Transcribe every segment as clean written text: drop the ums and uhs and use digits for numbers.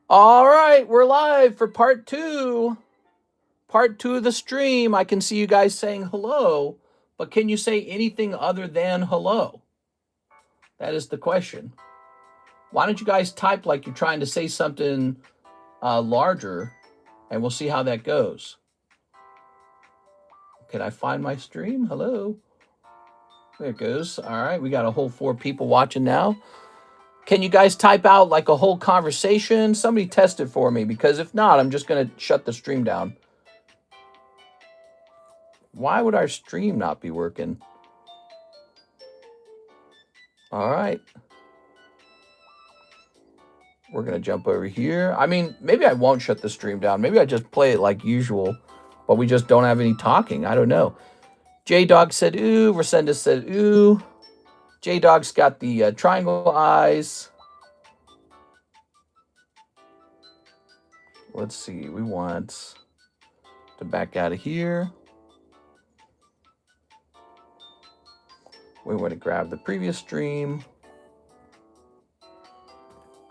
All right, we're live for part two. Part two of the stream. I can see you guys saying hello, but can you say anything other than hello? That is the question. Why don't you guys type like you're trying to say something larger, and we'll see how that goes. Can I find my stream? Hello. There it goes. All right, we got a whole 4 people watching now. Can you guys type out like a whole conversation? Somebody test it for me, because if not, I'm just going to shut the stream down. Why would our stream not be working? All right. We're going to jump over here. I mean, maybe I won't shut the stream down. Maybe I just play it like usual, but we just don't have any talking. I don't know. J-Dog said, ooh. Resendez said, ooh. J-Dog's got the triangle eyes. Let's see. We want to back out of here. We want to grab the previous stream.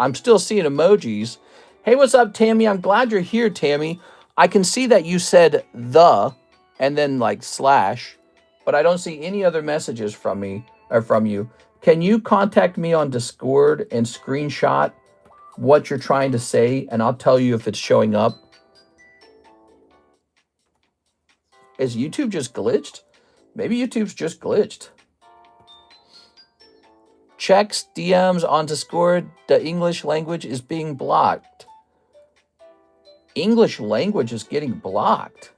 I'm still seeing emojis. Hey, what's up, Tammy? I'm glad you're here, Tammy. I can see that you said the and then like slash, but I don't see any other messages from me or from you. Can you contact me on Discord and screenshot what you're trying to say, and I'll tell you if it's showing up? Is YouTube just glitched? Maybe YouTube's just glitched. Checks DMs on Discord. The English language is being blocked. English language is getting blocked.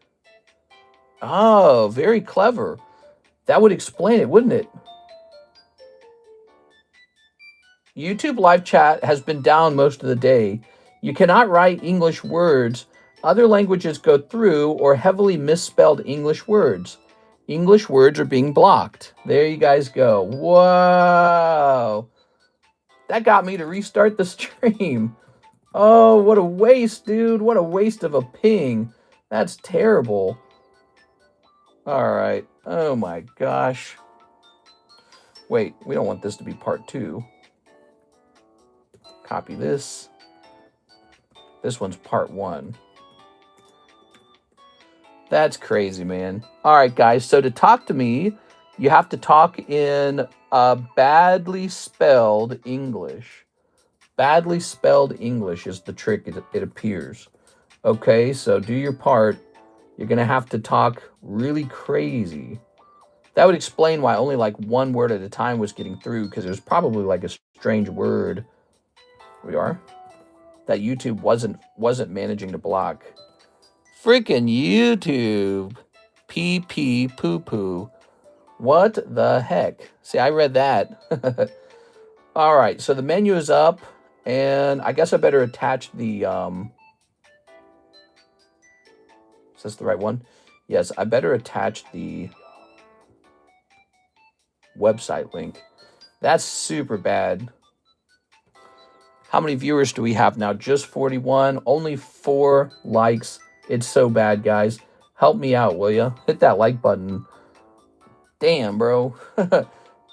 Oh, very clever. That would explain it, wouldn't it? YouTube live chat has been down most of the day. You cannot write English words. Other languages go through, or heavily misspelled English words. English words are being blocked. There you guys go. Whoa. That got me to restart the stream. Oh, what a waste, dude. What a waste of a ping. That's terrible. All right. Oh, my gosh. Wait, we don't want this to be part 2. Copy this. This one's part 1. That's crazy, man. All right, guys. So to talk to me, you have to talk in badly spelled English. Badly spelled English is the trick, it appears. Okay, so do your part. You're going to have to talk really crazy. That would explain why only like one word at a time was getting through, because it was probably like a strange word. Here we are. That YouTube wasn't managing to block. Freaking YouTube. Pee poo poo. What the heck? See, I read that. All right, so the menu is up, and I guess I better attach the is this the right one? Yes, I better attach the website link. That's super bad. How many viewers do we have now? Just 41. Only 4 likes. It's so bad, guys. Help me out, will you? Hit that like button. Damn, bro.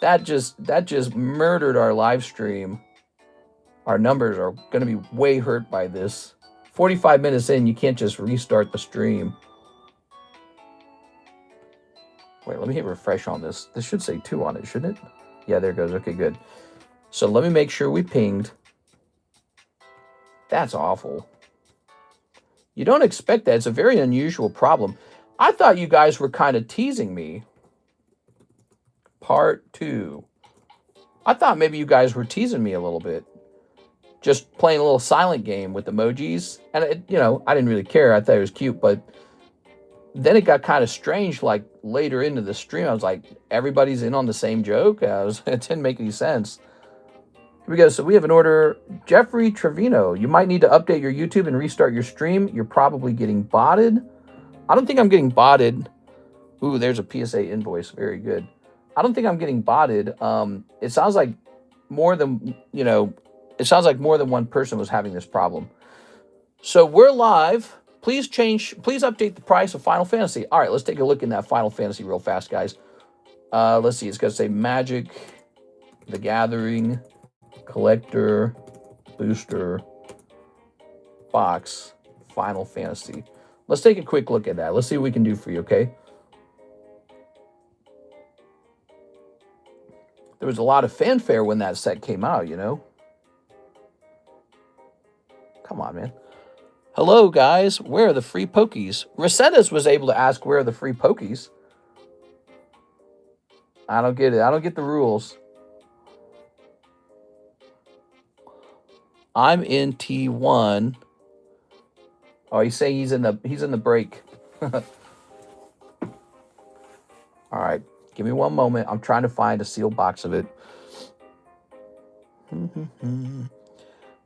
that just murdered our live stream. Our numbers are going to be way hurt by this. 45 minutes in, you can't just restart the stream. Wait, let me hit refresh on this. This should say 2 on it, shouldn't it? Yeah, there it goes. Okay, good. So let me make sure we pinged. That's awful. You don't expect that. It's a very unusual problem. I thought you guys were kind of teasing me. Part 2. I thought maybe you guys were teasing me a little bit. Just playing a little silent game with emojis. And, I didn't really care. I thought it was cute. But then it got kind of strange, like, later into the stream. I was like, everybody's in on the same joke? It didn't make any sense. Here we go. So we have an order. Jeffrey Trevino, you might need to update your YouTube and restart your stream. You're probably getting botted. I don't think I'm getting botted. Ooh, there's a PSA invoice. Very good. I don't think I'm getting botted. It sounds like more than, it sounds like more than one person was having this problem. So we're live. Please update the price of Final Fantasy. All right, let's take a look in that Final Fantasy real fast, guys. Let's see. It's going to say Magic, The Gathering, Collector, Booster, box, Final Fantasy. Let's take a quick look at that. Let's see what we can do for you, okay? There was a lot of fanfare when that set came out, you know? Come on, man. Hello, guys. Where are the free pokies? Resettas was able to ask, where are the free pokies? I don't get it. I don't get the rules. I'm in T1. Oh, he's saying he's in the break. All right. Give me one moment. I'm trying to find a sealed box of it.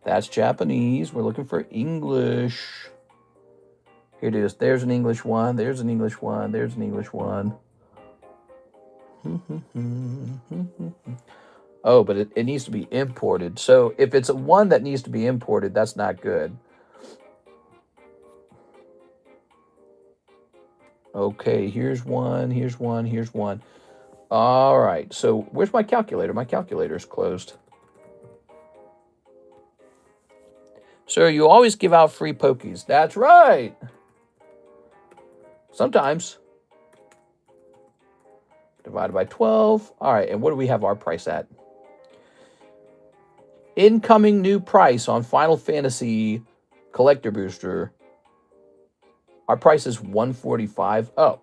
That's Japanese. We're looking for English. Here it is. There's an English one. There's an English one. There's an English one. Oh, but it needs to be imported. So if it's a one that needs to be imported, that's not good. Okay, here's one, here's one, here's one. All right, so where's my calculator? My calculator's closed. Sir, you always give out free pokies. That's right. Sometimes. Divided by 12. All right, and what do we have our price at? Incoming new price on Final Fantasy Collector Booster. Our price is $145. Oh,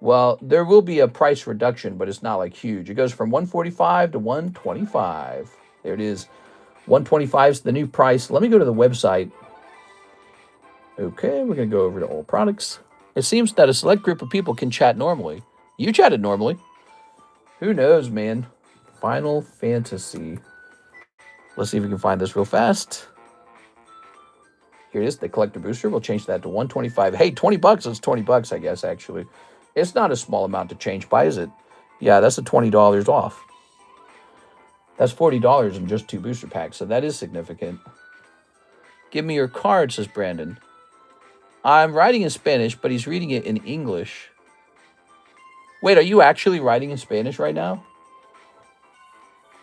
well, there will be a price reduction, but it's not like huge. It goes from $145 to $125. There it is. $125 is the new price. Let me go to the website. Okay, we're going to go over to all products. It seems that a select group of people can chat normally. You chatted normally. Who knows, man? Final Fantasy. Let's see if we can find this real fast. Here it is, the collector booster. We'll change that to $125. Hey, $20. That's $20, I guess, actually. It's not a small amount to change by, is it? Yeah, that's a $20 off. That's $40 in just 2 booster packs, so that is significant. Give me your card, says Brandon. I'm writing in Spanish, but he's reading it in English. Wait, are you actually writing in Spanish right now?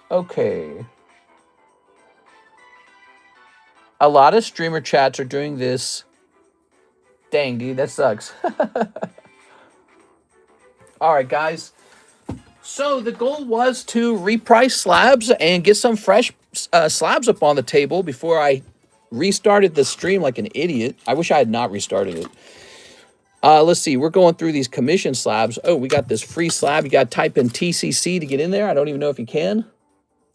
Okay. A lot of streamer chats are doing this. Dang, dude, that sucks. All right, guys. So the goal was to reprice slabs and get some fresh slabs up on the table before I restarted the stream like an idiot. I wish I had not restarted it. Let's see. We're going through these commission slabs. Oh, we got this free slab. You got to type in TCC to get in there. I don't even know if you can.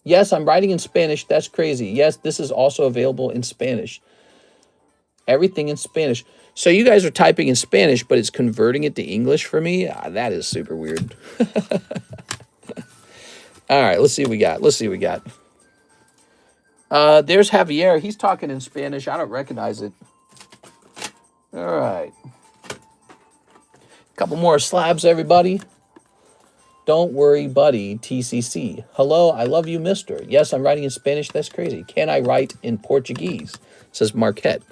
Yes, I'm writing in Spanish. That's crazy. Yes, this is also available in Spanish. Everything in Spanish. So you guys are typing in Spanish, but it's converting it to English for me? That is super weird. All right, let's see what we got. Let's see what we got. There's Javier. He's talking in Spanish. I don't recognize it. All right. Couple more slabs, everybody. Don't worry, buddy. TCC. Hello, I love you, mister. Yes, I'm writing in Spanish. That's crazy. Can I write in Portuguese? Says Marquette.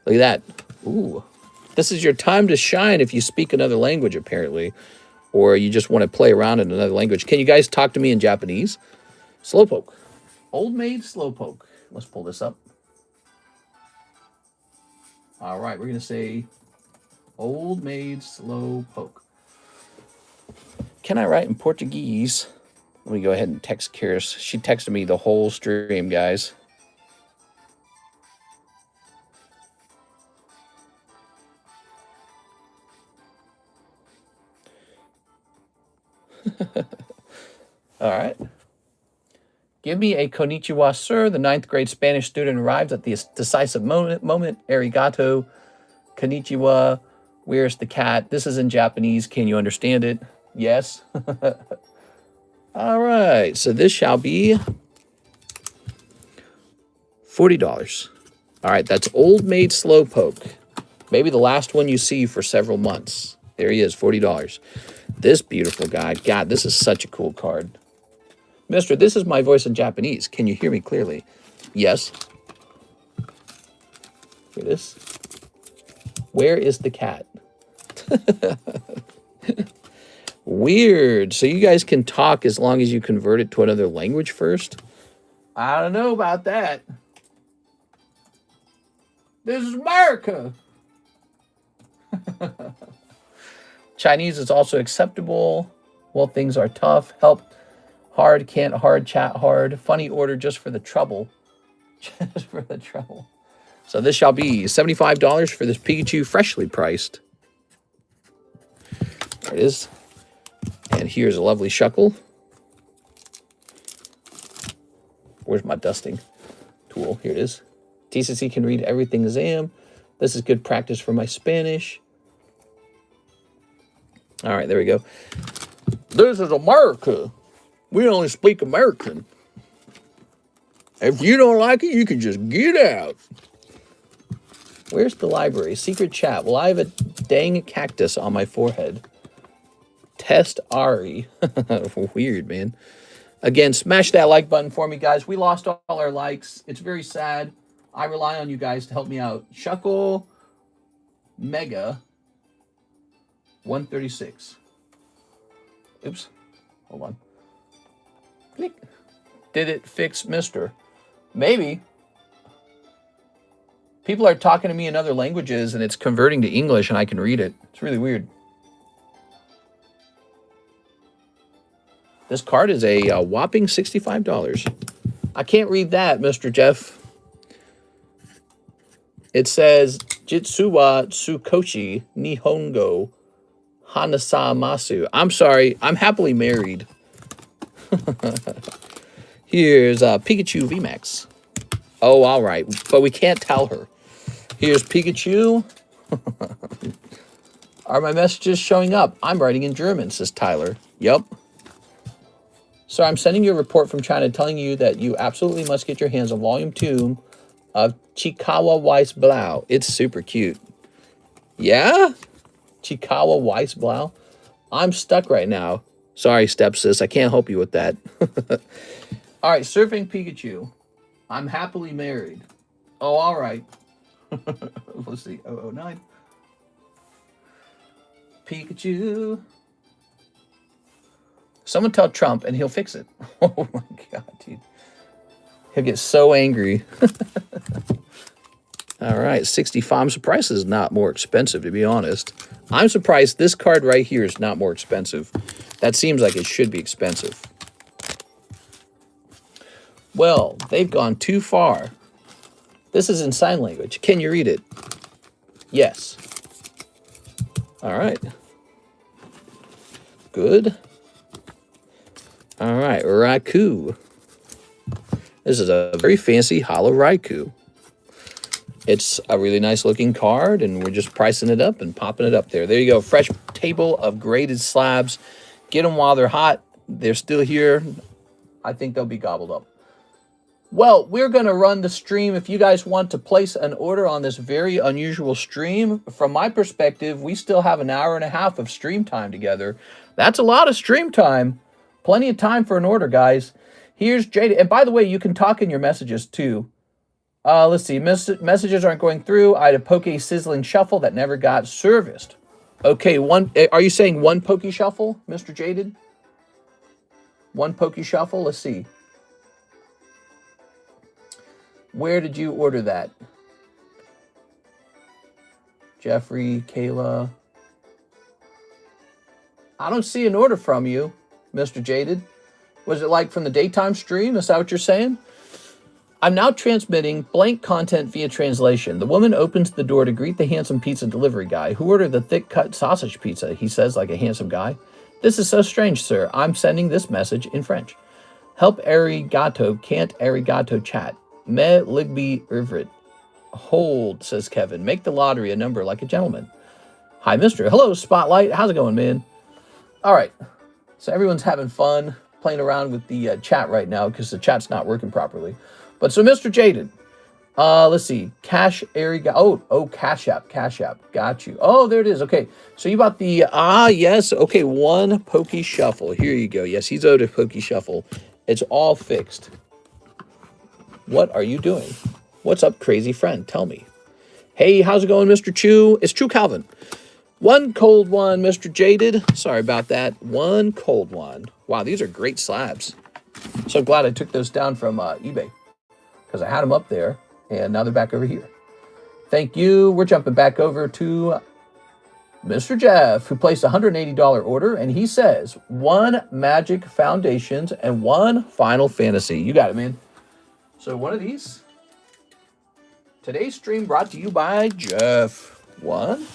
Look at that. Ooh. This is your time to shine if you speak another language, apparently. Or you just want to play around in another language. Can you guys talk to me in Japanese? Slowpoke. Old Maid Slowpoke. Let's pull this up. All right, we're going to say Old Maid Slowpoke. Can I write in Portuguese? Let me go ahead and text Kiris. She texted me the whole stream, guys. All right. Give me a konnichiwa, sir. The 9th grade Spanish student arrives at the decisive moment. Arigato. Konnichiwa. Where's the cat? This is in Japanese. Can you understand it? Yes. All right. So this shall be $40. All right. That's Old Maid Slowpoke. Maybe the last one you see for several months. There he is, $40. This beautiful guy. God, this is such a cool card. Mister, this is my voice in Japanese. Can you hear me clearly? Yes. Hear this? Where is the cat? Weird. So you guys can talk as long as you convert it to another language first? I don't know about that. This is America. Chinese is also acceptable. Well, things are tough. Help hard, can't hard, chat hard. Funny order just for the trouble. Just for the trouble. So this shall be $75 for this Pikachu, freshly priced. There it is. And here's a lovely Shuckle. Where's my dusting tool? Here it is. TCC can read everything exam. This is good practice for my Spanish. All right, there we go. This is America. We only speak American. If you don't like it, you can just get out. Where's the library? Secret chat. Well, I have a dang cactus on my forehead. Test Ari. Weird, man. Again, smash that like button for me, guys. We lost all our likes. It's very sad. I rely on you guys to help me out. Shuckle Mega 136. Oops. Hold on. Click. Did it fix Mister? Maybe. People are talking to me in other languages and it's converting to English and I can read it. It's really weird. This card is a whopping $65. I can't read that, Mr. Jeff. It says Jitsuwa Tsukoshi Nihongo Hanasamasu. I'm sorry. I'm happily married. Here's Pikachu VMAX. Oh, all right. But we can't tell her. Here's Pikachu. Are my messages showing up? I'm writing in German, says Tyler. Yup. So I'm sending you a report from China telling you that you absolutely must get your hands on Volume 2 of Chikawa Weiss Blau. It's super cute. Yeah? Chikawa Weiss Blau? I'm stuck right now. Sorry, stepsis. I can't help you with that. All right, Surfing Pikachu. I'm happily married. Oh, all right. Let's see. 009. Pikachu. Someone tell Trump and he'll fix it. Oh my God, dude. He'll get so angry. All right, 65. I'm surprised this is not more expensive, to be honest. I'm surprised this card right here is not more expensive. That seems like it should be expensive. Well, they've gone too far. This is in sign language. Can you read it? Yes. All right. Good. All right, Raikou. This is a very fancy hollow Raikou. It's a really nice looking card, and we're just pricing it up and popping it up there. There you go. Fresh table of graded slabs. Get them while they're hot. They're still here. I think they'll be gobbled up. Well, we're going to run the stream. If you guys want to place an order on this very unusual stream, from my perspective, we still have an hour and a half of stream time together. That's a lot of stream time. Plenty of time for an order, guys. Here's Jada. And by the way, you can talk in your messages, too. Let's see. Messages aren't going through. I had a Poke Sizzling Shuffle that never got serviced. Okay, are you saying one Poke Shuffle, Mr. Jaded? One Poke Shuffle? Let's see. Where did you order that? Jeffrey, Kayla. I don't see an order from you, Mr. Jaded. Was it like from the daytime stream? Is that what you're saying? I'm now transmitting blank content via translation. The woman opens the door to greet the handsome pizza delivery guy. Who ordered the thick-cut sausage pizza? He says like a handsome guy. This is so strange, sir. I'm sending this message in French. Help arigato, can't arigato chat. Me ligby ivrit. Hold, says Kevin. Make the lottery a number like a gentleman. Hi, mister. Hello, Spotlight. How's it going, man? All right. So everyone's having fun playing around with the chat right now because the chat's not working properly. But so Mr. Jaden, let's see. CASHAPP. CASHAPP. Got you. Oh, there it is. Okay. So you bought the, yes. Okay. One Poke Shuffle. Here you go. Yes, he's owed a Poke Shuffle. It's all fixed. What are you doing? What's up, crazy friend? Tell me. Hey, how's it going, Mr. Chu? It's True Calvin. One cold one, Mr. Jaded. Sorry about that. One cold one. Wow, these are great slabs. So glad I took those down from eBay because I had them up there, and now they're back over here. Thank you. We're jumping back over to Mr. Jeff, who placed a $180 order, and he says, 1 Magic Foundations and 1 Final Fantasy. You got it, man. So one of these. Today's stream brought to you by Jeff. 1.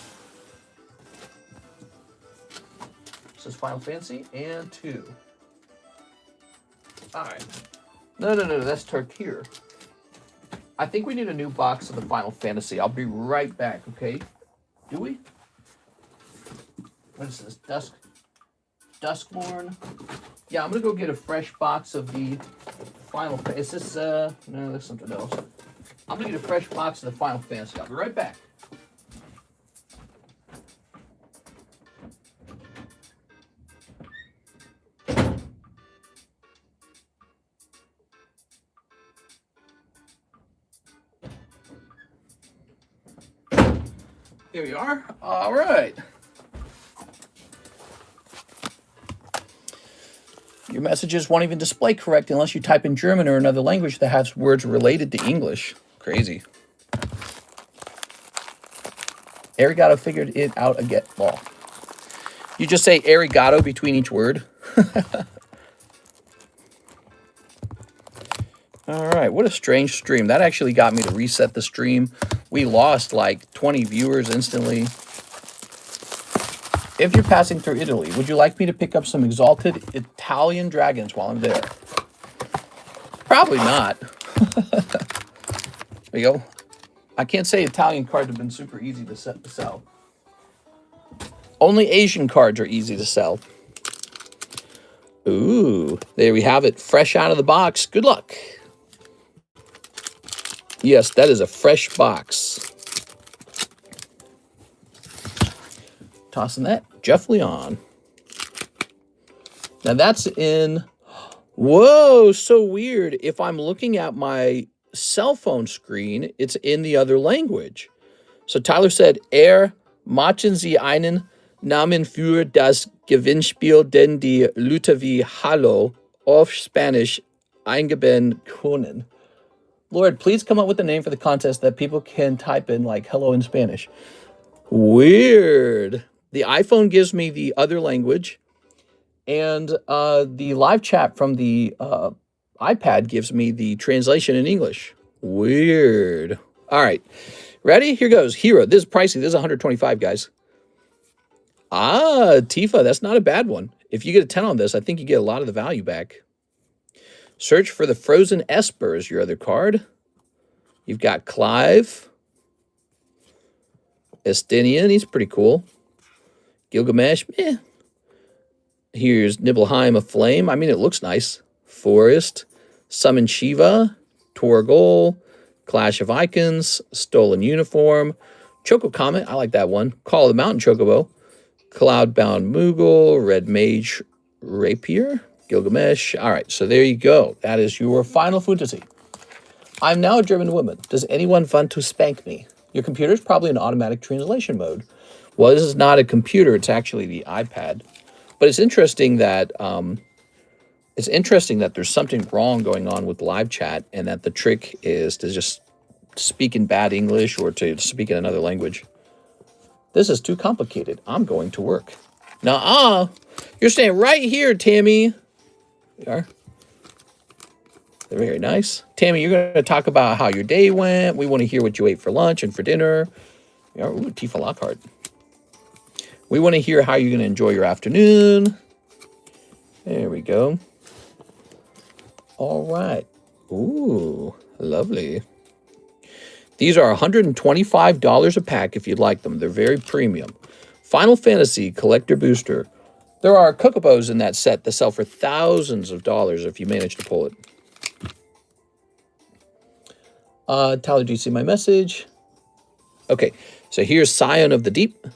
This is Final Fantasy. And 2. All right. No, that's Tarkir. I think we need a new box of the Final Fantasy. I'll be right back, okay? Do we? What is this? Duskborn? Yeah, I'm going to go get a fresh box of the Final Fantasy. Is this, no, that's something else. I'm going to get a fresh box of the Final Fantasy. I'll be right back. Here we are. All right. Your messages won't even display correct unless you type in German or another language that has words related to English. Crazy. Arigato figured it out again. Well, you just say arigato between each word. All right, what a strange stream. That actually got me to reset the stream. We lost like 20 viewers instantly. If you're passing through Italy, would you like me to pick up some exalted Italian dragons while I'm there? Probably not. There you go. I can't say Italian cards have been super easy to sell. Only Asian cards are easy to sell. Ooh, there we have it. Fresh out of the box. Good luck. Yes, that is a fresh box. Tossing that. Jeff Leon. Now that's in... Whoa, so weird. If I'm looking at my cell phone screen, it's in the other language. So Tyler said, machen Sie einen Namen für das Gewinnspiel, den die Leute wie Hallo auf Spanish eingeben können. Lord, please come up with a name for the contest that people can type in like hello in Spanish. Weird. The iPhone gives me the other language, and the live chat from the iPad gives me the translation in English. Weird. All right. Ready? Here goes. Hero. This is pricey. This is 125, guys. Ah, Tifa. That's not a bad one. If you get a 10 on this, I think you get a lot of the value back. Search for the Frozen Esper is your other card. You've got Clive. Estinian, he's pretty cool. Gilgamesh, eh. Here's Nibelheim of Flame. I mean, it looks nice. Forest. Summon Shiva. Torgol. Clash of Icons. Stolen Uniform. Choco Comet, I like that one. Call of the Mountain Chocobo. Cloudbound Moogle. Red Mage Rapier. Gilgamesh. All right, so there you go. That is your Final Fantasy. I'm now a German woman. Does anyone want to spank me? Your computer is probably in automatic translation mode. Well, this is not a computer. It's actually the iPad. But it's interesting that there's something wrong going on with live chat, and that the trick is to just speak in bad English or to speak in another language. This is too complicated. I'm going to work. Nuh-uh. You're staying right here, Tammy. You are. They're very nice. Tammy, you're going to talk about how your day went. We want to hear what you ate for lunch and for dinner. Ooh, Tifa Lockhart. We want to hear how you're going to enjoy your afternoon. There we go. All right. Ooh, lovely. These are $125 a pack if you'd like them. They're very premium. Final Fantasy Collector Booster. There are Chocobos in that set that sell for thousands of dollars if you manage to pull it. Tyler, do you see my message? Okay, so here's Scion of the Deep.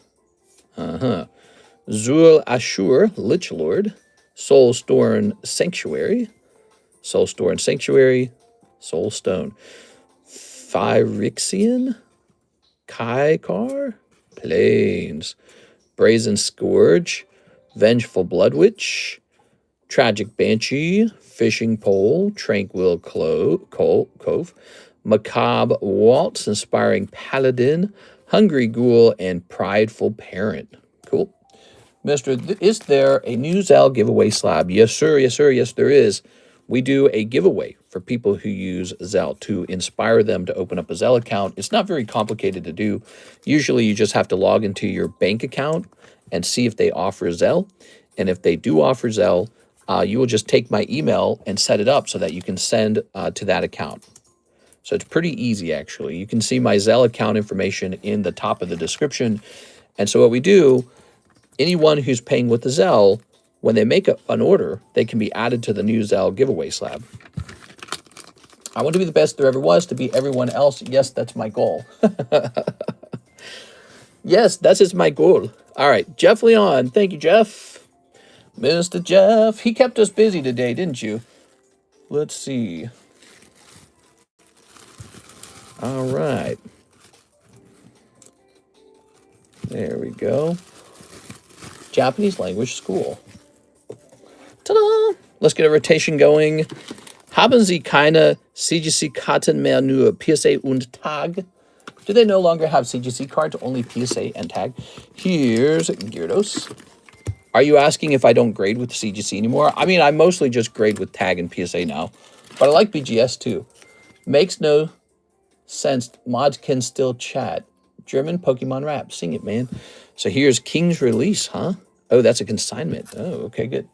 Zul Ashur, Lich Lord. Soulstorm Sanctuary. Soulstorm Sanctuary. Soulstone. Phyrexian. Kaikar. Plains. Brazen Scourge. Vengeful Blood Witch. Tragic Banshee. Fishing Pole. Tranquil Cove. Macabre Waltz, Inspiring Paladin, Hungry Ghoul, and Prideful Parent. Cool. Mr., is there a new ZELLE giveaway slab? Yes, sir. Yes, sir. Yes, there is. We do a giveaway for people who use ZELLE to inspire them to open up a ZELLE account. It's not very complicated to do. Usually you just have to log into your bank account and see if they offer ZELLE. And if they do offer ZELLE, you will just take my email and set it up so that you can send to that account. So it's pretty easy, actually. You can see my ZELLE account information in the top of the description. And so what we do, anyone who's paying with the ZELLE, when they make an order, they can be added to the new ZELLE giveaway slab. I want to be the best there ever was, to be everyone else. Yes, that's my goal. Yes, that is my goal. All right, Jeff Leon. Thank you, Jeff. Mr. Jeff. He kept us busy today, didn't you? Let's see. All right. There we go. Japanese language school. Ta-da! Let's get a rotation going. Haben Sie keine CGC-Karten mehr, nur PSA und Tag? Do they no longer have CGC cards, only PSA and Tag? Here's Gyarados. Are you asking if I don't grade with CGC anymore? I mean, I mostly just grade with Tag and PSA now. But I like BGS too. Makes no sense. Mods can still chat. German Pokemon rap. Sing it, man. So here's King's Release, huh? Oh, that's a consignment. Oh, okay, good.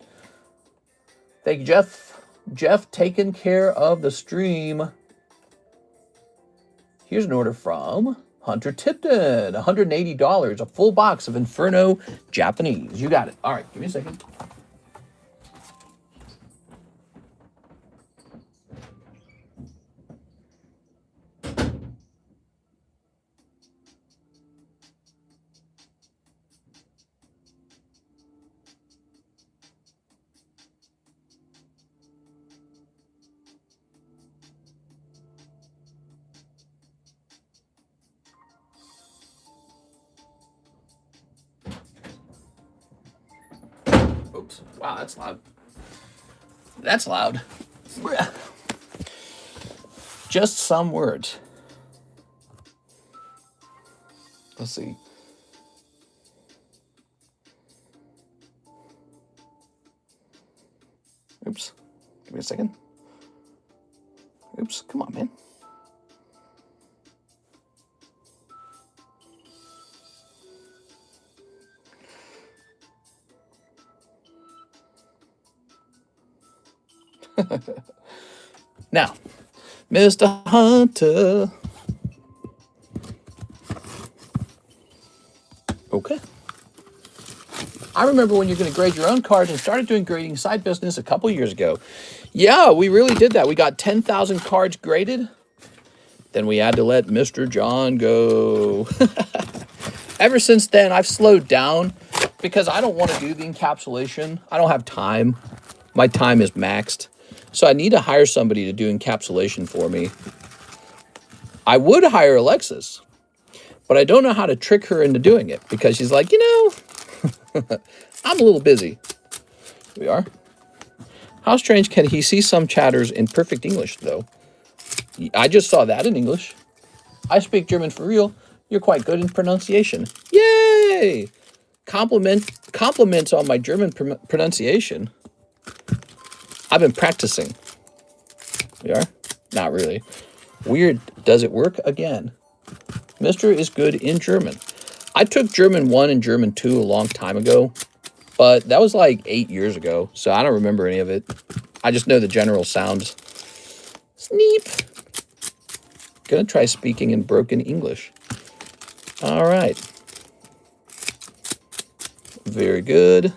Thank you, Jeff. Jeff taking care of the stream. Here's an order from Hunter Tipton. $180. A full box of Inferno Japanese. You got it. All right, give me a second. Oops. Wow, that's loud. That's loud. Just some words. Let's see. Oops. Give me a second. Oops. Come on, man. Now, Mr. Hunter. Okay. I remember when you're going to grade your own cards and started doing grading side business a couple years ago. Yeah, we really did that. We got 10,000 cards graded. Then we had to let Mr. John go. Ever since then, I've slowed down because I don't want to do the encapsulation. I don't have time. My time is maxed. So I need to hire somebody to do encapsulation for me. I would hire Alexis, but I don't know how to trick her into doing it because she's like, you know, I'm a little busy. Here we are. How strange can he see some chatters in perfect English, though? I just saw that in English. I speak German for real. You're quite good in pronunciation. Yay! Compliments on my German pronunciation. I've been practicing. We are? Not really. Weird. Does it work again? Mr. is good in German. I took German 1 and German 2 a long time ago, but that was like 8 years ago, so I don't remember any of it. I just know the general sounds. Sneep. Gonna try speaking in broken English. All right. Very good.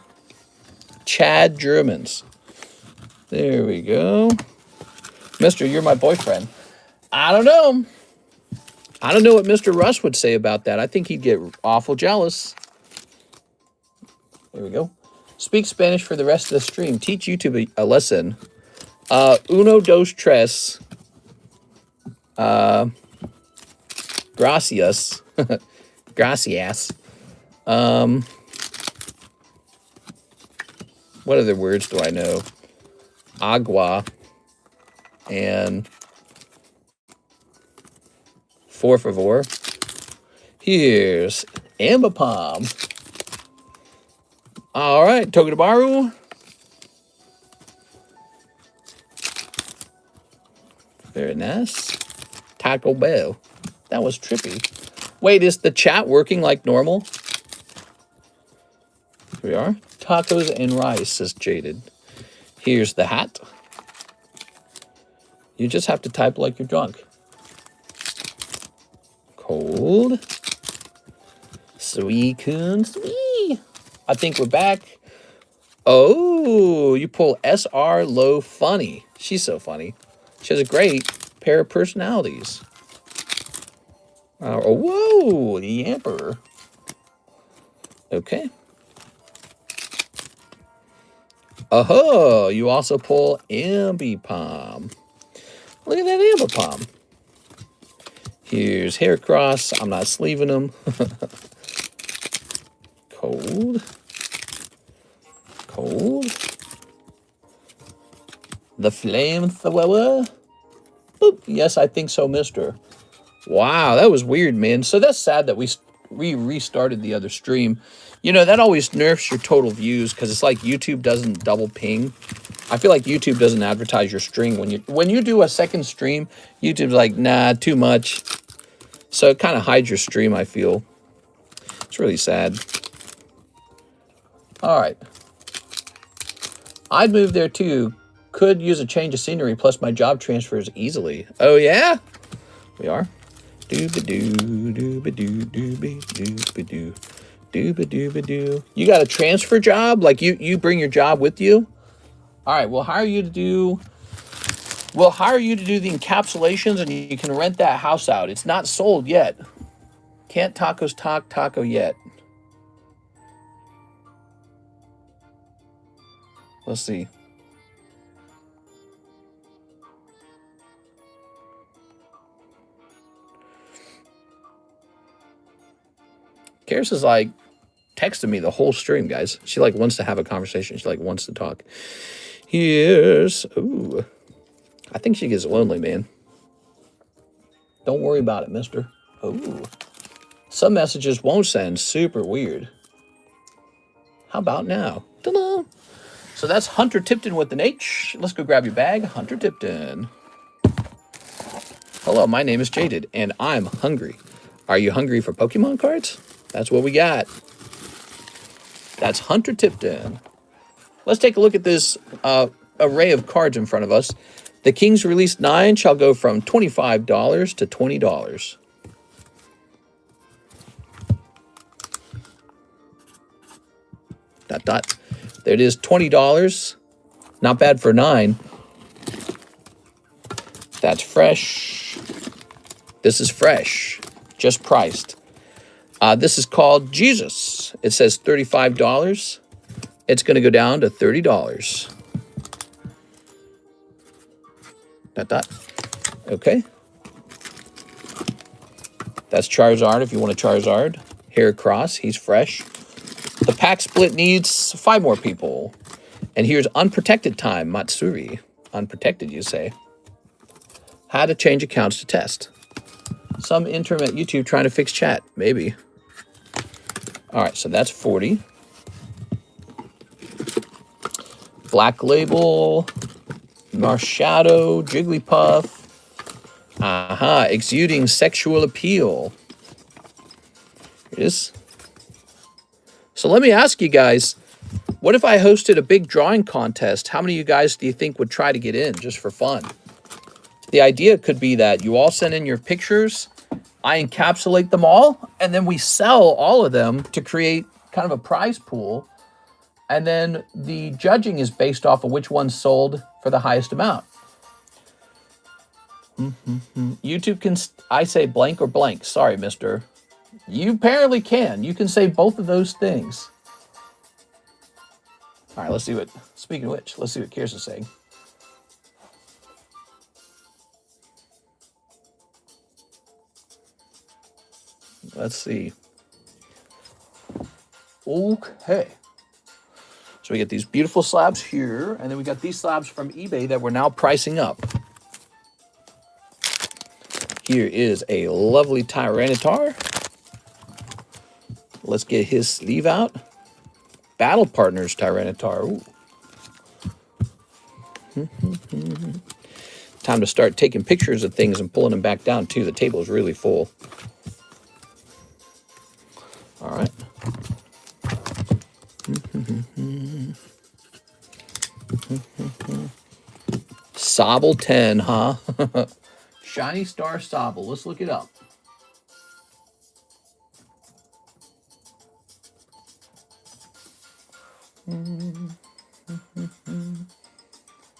Chad Germans. There we go. Mister, you're my boyfriend. I don't know. I don't know what Mr. Russ would say about that. I think he'd get awful jealous. There we go. Speak Spanish for the rest of the stream. Teach YouTube a lesson. Uno, dos, tres. Gracias. Gracias. What other words do I know? Agua. And Por favor. Here's Amber Palm. All right, Togedemaru. Very nice. Taco Bell. That was trippy. Wait, is the chat working like normal? Here we are. Tacos and rice, says Jaded. Here's the hat. You just have to type like you're drunk. Cold. Sweet coon, sweet. I think we're back. Oh, you pull SR Low Funny. She's so funny. She has a great pair of personalities. Oh, whoa, the Emperor. Okay. Oh, you also pull Amby Palm. Look at that Amber Palm. Here's Hair Cross. I'm not sleeving them. Cold. Cold. The Flamethrower. Boop. Yes, I think so, mister. Wow, that was weird, man. So that's sad that we restarted the other stream. You know, that always nerfs your total views because it's like YouTube doesn't double ping. I feel like YouTube doesn't advertise your stream. When you do a second stream, YouTube's like, nah, too much. So it kind of hides your stream, I feel. It's really sad. All right. I'd move there too. Could use a change of scenery, plus my job transfers easily. Oh, yeah? We are. Dooba-doo, dooba-doo, dooba-doo, dooba-doo. You got a transfer job? Like you bring your job with you? All right, we'll hire you to do the encapsulations, and you can rent that house out. It's not sold yet. Can't tacos talk taco yet. Let's see. Karis is like texting me the whole stream, guys. She like wants to have a conversation. She like wants to talk. Here's, ooh, I think she gets lonely, man. Don't worry about it, mister. Ooh, some messages won't send. Super weird. How about now? Ta-da! So that's Hunter Tipton with an H. Let's go grab your bag, Hunter Tipton. Hello, my name is Jaded, and I'm hungry. Are you hungry for Pokemon cards? That's what we got. That's Hunter Tipton. Let's take a look at this array of cards in front of us. The King's Release 9 shall go from $25 to $20. Dot, dot. There it is, $20. Not bad for 9. That's fresh. This is fresh. Just priced. This is called Jesus. It says $35. It's going to go down to $30. Dot, dot. Okay. That's Charizard if you want a Charizard. Hair Cross, he's fresh. The pack split needs 5 more people. And here's Unprotected Time, Matsuri. Unprotected, you say. How to change accounts to test. Some intern at YouTube trying to fix chat. Maybe. All right, so that's 40. Black Label. Marshadow. Jigglypuff. Aha, exuding sexual appeal. Here it is. So let me ask you guys, what if I hosted a big drawing contest? How many of you guys do you think would try to get in just for fun? The idea could be that you all send in your pictures, I encapsulate them all, and then we sell all of them to create kind of a prize pool. And then the judging is based off of which one sold for the highest amount. YouTube can, I say blank or blank. Sorry, mister. You apparently can. You can say both of those things. All right, let's see what, speaking of which, let's see what Kirsten's saying. Let's see. Okay. So we get these beautiful slabs here, and then we got these slabs from eBay that we're now pricing up. Here is a lovely Tyranitar. Let's get his sleeve out. Battle Partners Tyranitar. Time to start taking pictures of things and pulling them back down, too. The table is really full. All right. Sobble 10, huh? Shiny Star Sobble. Let's look it up.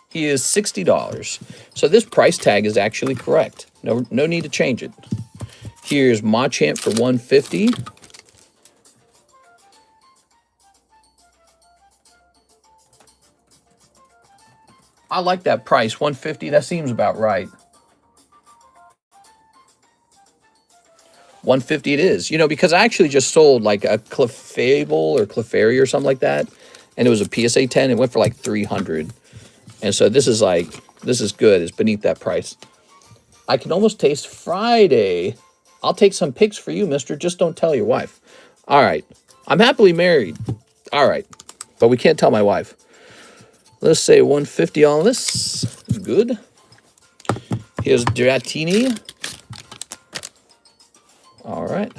He is $60. So this price tag is actually correct. No need to change it. Here's Machamp for $150. I like that price, $150. That seems about right. $150 it is. You know, because I actually just sold like a Clefable or Clefairy or something like that, and it was a PSA 10. It went for like $300. And so this is good. It's beneath that price. I can almost taste Friday. I'll take some pics for you, mister. Just don't tell your wife. All right. I'm happily married. All right. But we can't tell my wife. Let's say 150 on this. Good. Here's Dratini. All right.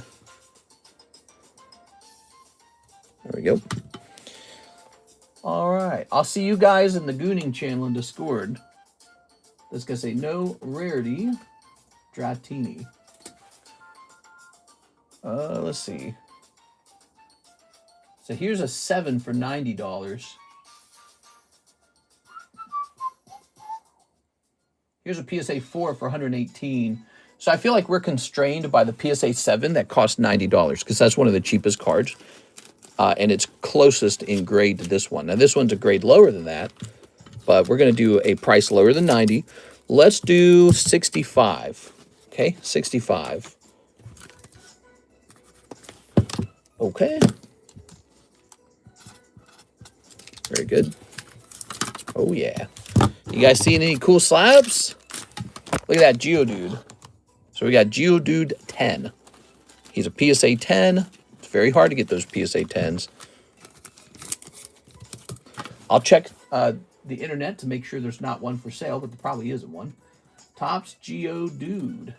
There we go. All right. I'll see you guys in the Gooning channel in Discord. That's going to say no rarity. Dratini. Let's see. So here's a 7 for $90. Here's a PSA 4 for $118. So I feel like we're constrained by the PSA 7 that costs $90 because that's one of the cheapest cards. And it's closest in grade to this one. Now, this one's a grade lower than that, but we're going to do a price lower than 90. Let's do 65. Okay, 65. Okay. Very good. Oh, yeah. You guys seeing any cool slabs? Look at that Geodude. So we got Geodude 10. He's a PSA 10. It's very hard to get those PSA 10s. I'll check the internet to make sure there's not one for sale, but there probably isn't one. Topps Geodude.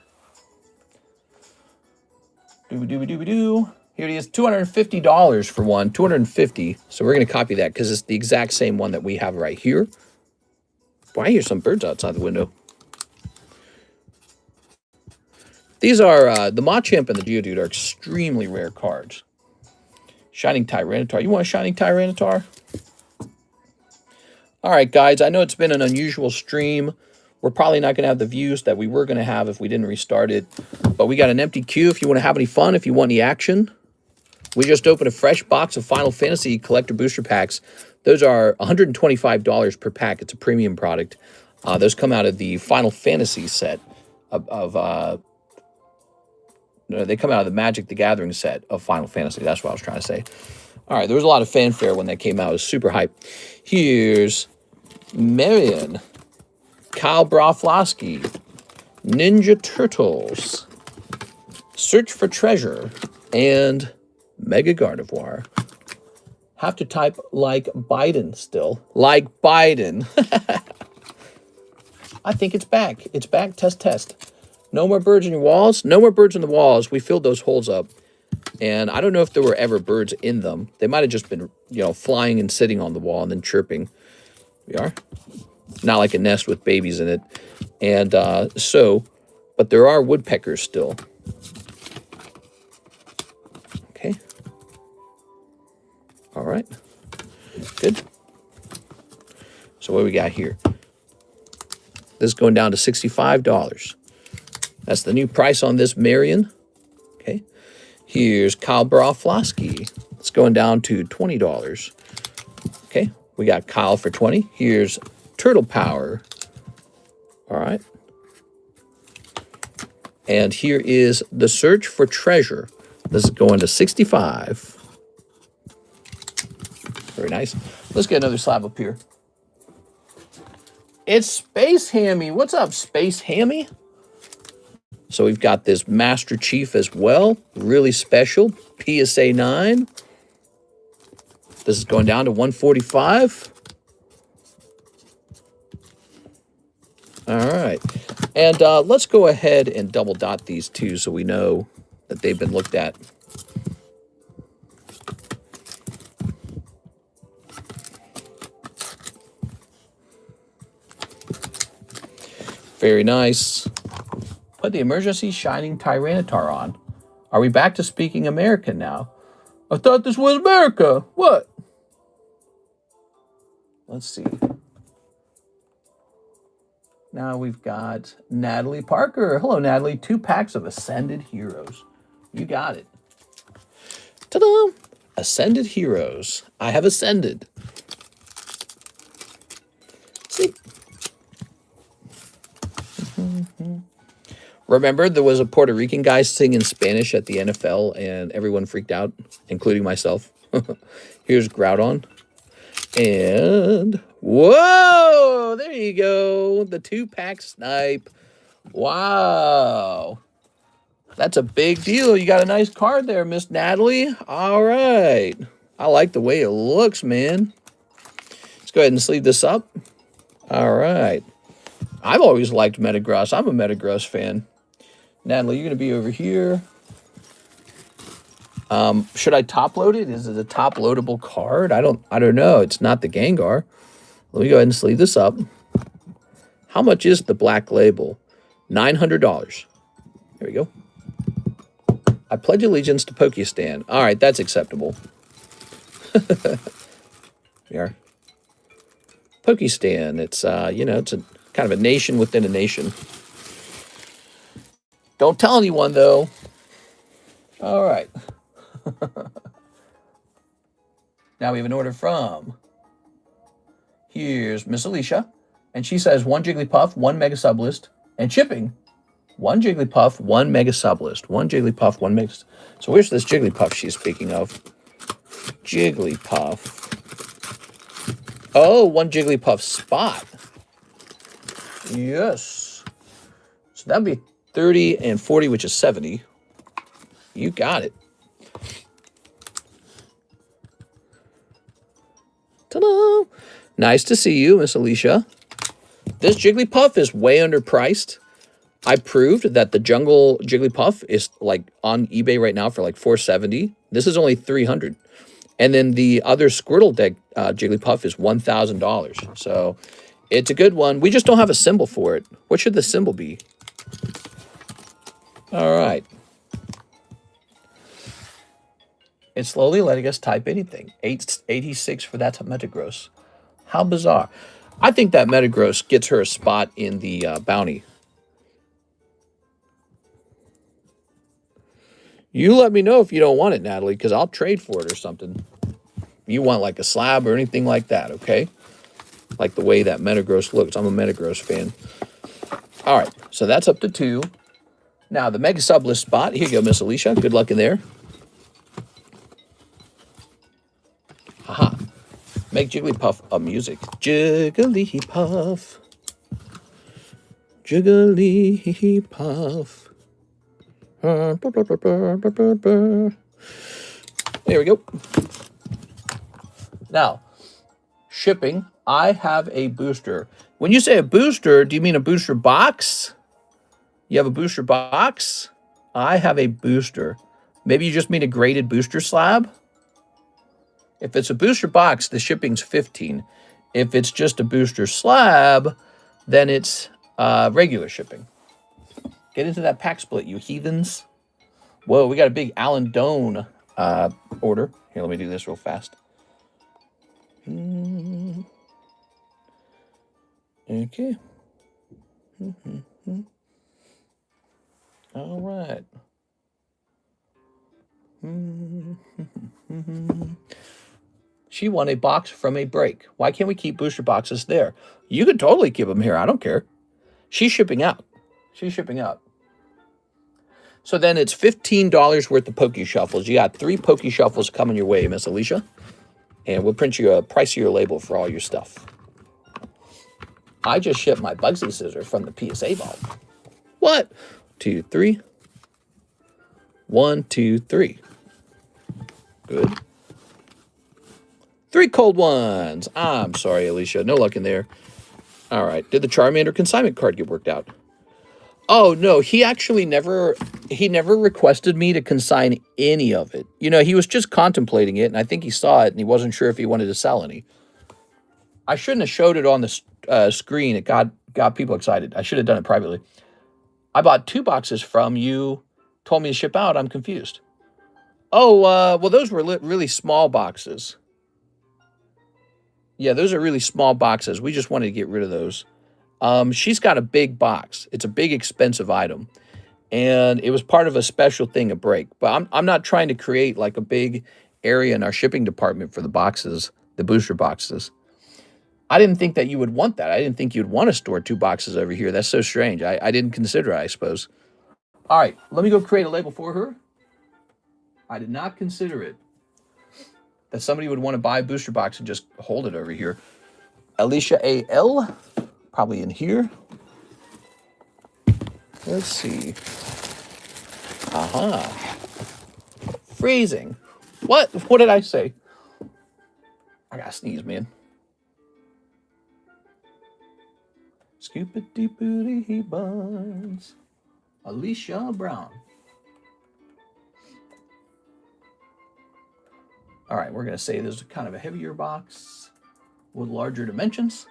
Doo-doo-doo-doo-doo. Here it is, $250 for one, $250. So we're going to copy that because it's the exact same one that we have right here. Boy, I hear some birds outside the window. These are, the Machamp and the Geodude are extremely rare cards. Shining Tyranitar. You want a Shining Tyranitar? All right, guys, I know it's been an unusual stream. We're probably not going to have the views that we were going to have if we didn't restart it. But we got an empty queue if you want to have any fun, if you want any action. We just opened a fresh box of Final Fantasy collector booster packs. Those are $125 per pack. It's a premium product. Those come out of the Final Fantasy set no, they come out of the Magic the Gathering set of Final Fantasy. That's what I was trying to say. All right, there was a lot of fanfare when that came out. It was super hype. Here's Marion, Kyle Broflovsky, Ninja Turtles, Search for Treasure, and Mega Gardevoir. Have to type like Biden still. Like Biden. I think it's back. It's back. Test, test. No more birds in your walls. No more birds in the walls. We filled those holes up. And I don't know if there were ever birds in them. They might have just been, you know, flying and sitting on the wall and then chirping. We are. Not like a nest with babies in it. And but there are woodpeckers still. Okay. All right. Good. So what do we got here? This is going down to $65. That's the new price on this Marion. Okay. Here's Kyle Broflovsky. It's going down to $20. Okay. We got Kyle for $20. Here's Turtle Power. All right. And here is the Search for Treasure. This is going to $65. Very nice. Let's get another slab up here. It's Space Hammy. What's up, Space Hammy? So we've got this Master Chief as well. Really special. PSA 9. This is going down to 145. All right. And let's go ahead and double dot these two so we know that they've been looked at. Very nice. Put the emergency shining Tyranitar on. Are we back to speaking American now? I thought this was America. What? Let's see. Now we've got Natalie Parker. Hello, Natalie. 2 packs of Ascended Heroes. You got it. Ta-da! Ascended Heroes. I have ascended. See? Remember, there was a Puerto Rican guy singing Spanish at the NFL, and everyone freaked out, including myself. Here's Groudon. And, whoa! There you go. The 2-pack snipe. Wow. That's a big deal. You got a nice card there, Miss Natalie. All right. I like the way it looks, man. Let's go ahead and sleeve this up. All right. I've always liked Metagross. I'm a Metagross fan. Natalie, you're going to be over here. Should I top load it? Is it a top loadable card? I don't know. It's not the Gengar. Let me go ahead and sleeve this up. How much is the black label? $900. There we go. I pledge allegiance to Pokestan. All right, that's acceptable. Here. Pokestan. It's you know, it's a kind of a nation within a nation. Don't tell anyone though. All right. Now we have an order from. Here's Miss Alicia, and she says 1 Jigglypuff, 1 Mega Sublist, and shipping. 1 Jigglypuff, 1 Mega Sublist. 1 Jigglypuff, 1 Mega. So where's this Jigglypuff she's speaking of? Jigglypuff. Oh, 1 Jigglypuff spot. Yes. So that'd be 30 and 40, which is 70. You got it. Ta-da! Nice to see you, Miss Alicia. This Jigglypuff is way underpriced. I proved that the Jungle Jigglypuff is like on eBay right now for like $470. This is only $300. And then the other Squirtle deck Jigglypuff is $1,000. So it's a good one. We just don't have a symbol for it. What should the symbol be? All right. It's slowly letting us type anything. 886 for that Metagross. How bizarre. I think that Metagross gets her a spot in the bounty. You let me know if you don't want it, Natalie, because I'll trade for it or something. You want like a slab or anything like that, okay? Like the way that Metagross looks. I'm a Metagross fan. All right, so that's up to 2. Now, the Mega Sublist spot. Here you go, Miss Alicia. Good luck in there. Aha. Make Jigglypuff a music. Jigglypuff. Jigglypuff. There we go. Now, shipping. I have a booster. When you say a booster, do you mean a booster box? You have a booster box? I have a booster. Maybe you just mean a graded booster slab? If it's a booster box, the shipping's $15. If it's just a booster slab, then it's regular shipping. Get into that pack split, you heathens. Whoa, we got a big Alan Doan order. Here, let me do this real fast. Okay. All right. She won a box from a break. Why can't we keep booster boxes there? You could totally keep them here. I don't care. She's shipping out. She's shipping out. So then it's $15 worth of Poke Shuffles. You got 3 Poke Shuffles coming your way, Miss Alicia. And we'll print you a pricier label for all your stuff. I just shipped my Bugsy Scissor from the PSA vault. What? 2, 3. 1, 2, 3. Good. 3 cold ones. I'm sorry, Alicia. No luck in there. All right. Did the Charmander consignment card get worked out? Oh, no. He actually never requested me to consign any of it. You know, he was just contemplating it, and I think he saw it, and he wasn't sure if he wanted to sell any. I shouldn't have showed it on the screen. It got people excited. I should have done it privately. I bought 2 boxes from you. Told me to ship out. I'm confused. Oh, well, those were really small boxes. Yeah, those are really small boxes. We just wanted to get rid of those. She's got a big box. It's a big, expensive item. And it was part of a special thing, a break. But I'm not trying to create like a big area in our shipping department for the boxes, the booster boxes. I didn't think that you would want that. I didn't think you'd want to store 2 boxes over here. That's so strange. I didn't consider it, I suppose. All right, let me go create a label for her. I did not consider it. That somebody would want to buy a booster box and just hold it over here. Alicia A.L. Probably in here. Let's see. Aha. Freezing. What? What did I say? I gotta sneeze, man. Scoopity booty buns. Alicia Brown. All right, we're going to say this is kind of a heavier box with larger dimensions.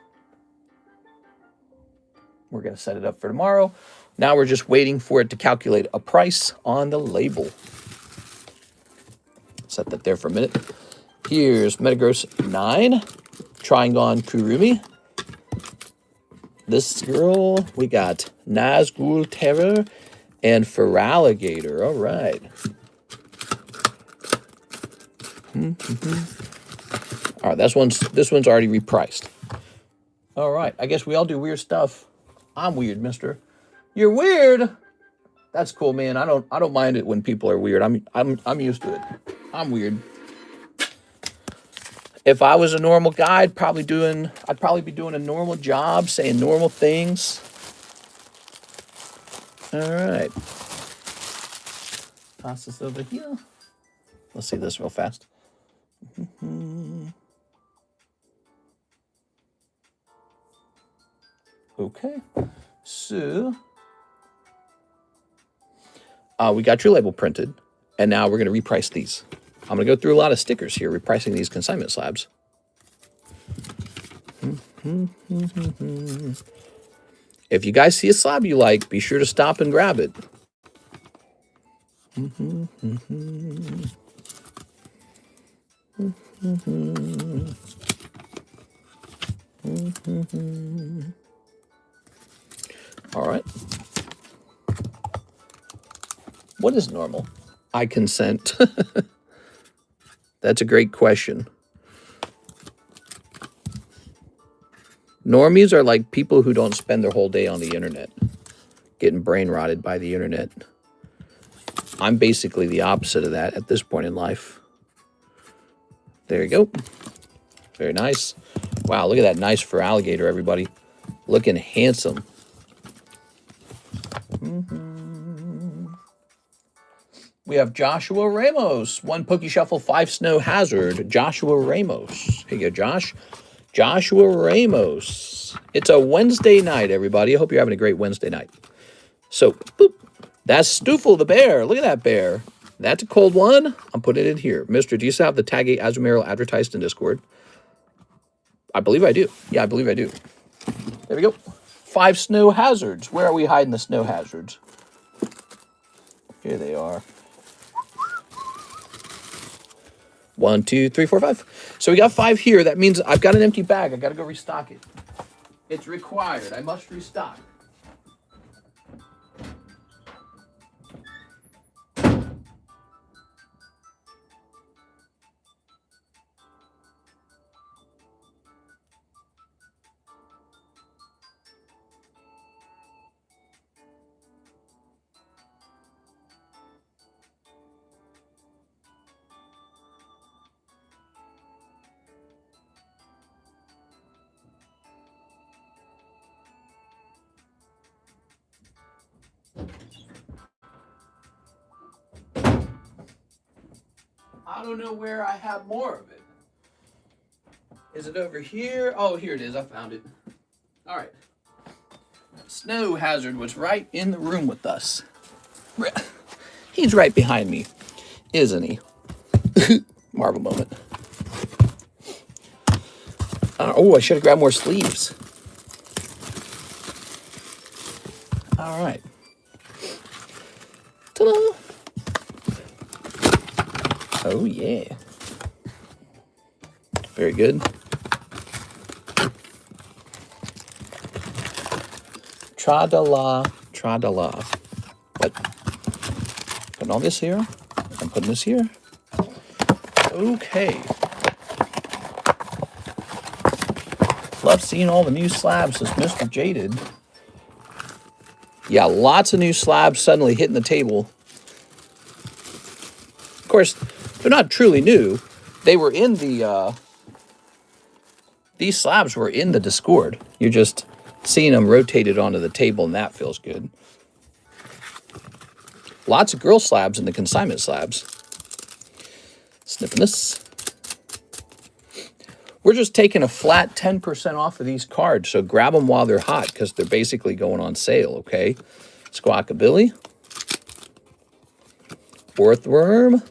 We're going to set it up for tomorrow. Now we're just waiting for it to calculate a price on the label. Set that there for a minute. Here's Metagross 9, Trigon Kurumi. This girl, we got Nazgul Terror and Feraligatr. All right. All right, this one's already repriced. All right, I guess we all do weird stuff. I'm weird, mister. You're weird. That's cool, man. I don't mind it when people are weird. I'm used to it. I'm weird. If I was a normal guy, I'd probably be doing a normal job, saying normal things. All right. Toss this over here. Let's see this real fast. Okay. So we got your label printed, and now we're going to reprice these. I'm going to go through a lot of stickers here, repricing these consignment slabs. If you guys see a slab you like, be sure to stop and grab it. All right. What is normal? I consent. That's a great question. Normies are like people who don't spend their whole day on the internet, getting brain rotted by the internet. I'm basically the opposite of that at this point in life. There you go. Very nice. Wow, look at that nice Feraligatr, everybody. Looking handsome. We have Joshua Ramos. 1 Poke Shuffle, 5 Snow Hazard. Joshua Ramos. Here you go, Josh. Joshua Ramos. It's a Wednesday night, everybody. I hope you're having a great Wednesday night. So, boop. That's Stoofle the bear. Look at that bear. That's a cold one. I'm putting it in here. Mister, do you still have the Tag 8 Azumarill advertised in Discord? I believe I do. Yeah, I believe I do. There we go. 5 snow hazards. Where are we hiding the snow hazards? Here they are. 1, 2, 3, 4, 5. So we got 5 here. That means I've got an empty bag. I got to go restock it. It's required. I must restock. I don't know where I have more of it. Is it over here? Oh, here it is. I found it. All right. Snow Hazard was right in the room with us. He's right behind me, isn't he? Marvel moment. Oh, I should have grabbed more sleeves. All right. Ta-da! Oh, yeah. Very good. Tra-da-la, tra-da-la. But putting all this here. I'm putting this here. Okay. Love seeing all the new slabs, says Mr. Jaded. Yeah, lots of new slabs suddenly hitting the table. Of course, they're not truly new. They were in the, these slabs were in the Discord. You're just seeing them rotated onto the table, and that feels good. Lots of girl slabs in the consignment slabs. Snipping this. We're just taking a flat 10% off of these cards, so grab them while they're hot because they're basically going on sale, okay? Squawkabilly. Worthworm.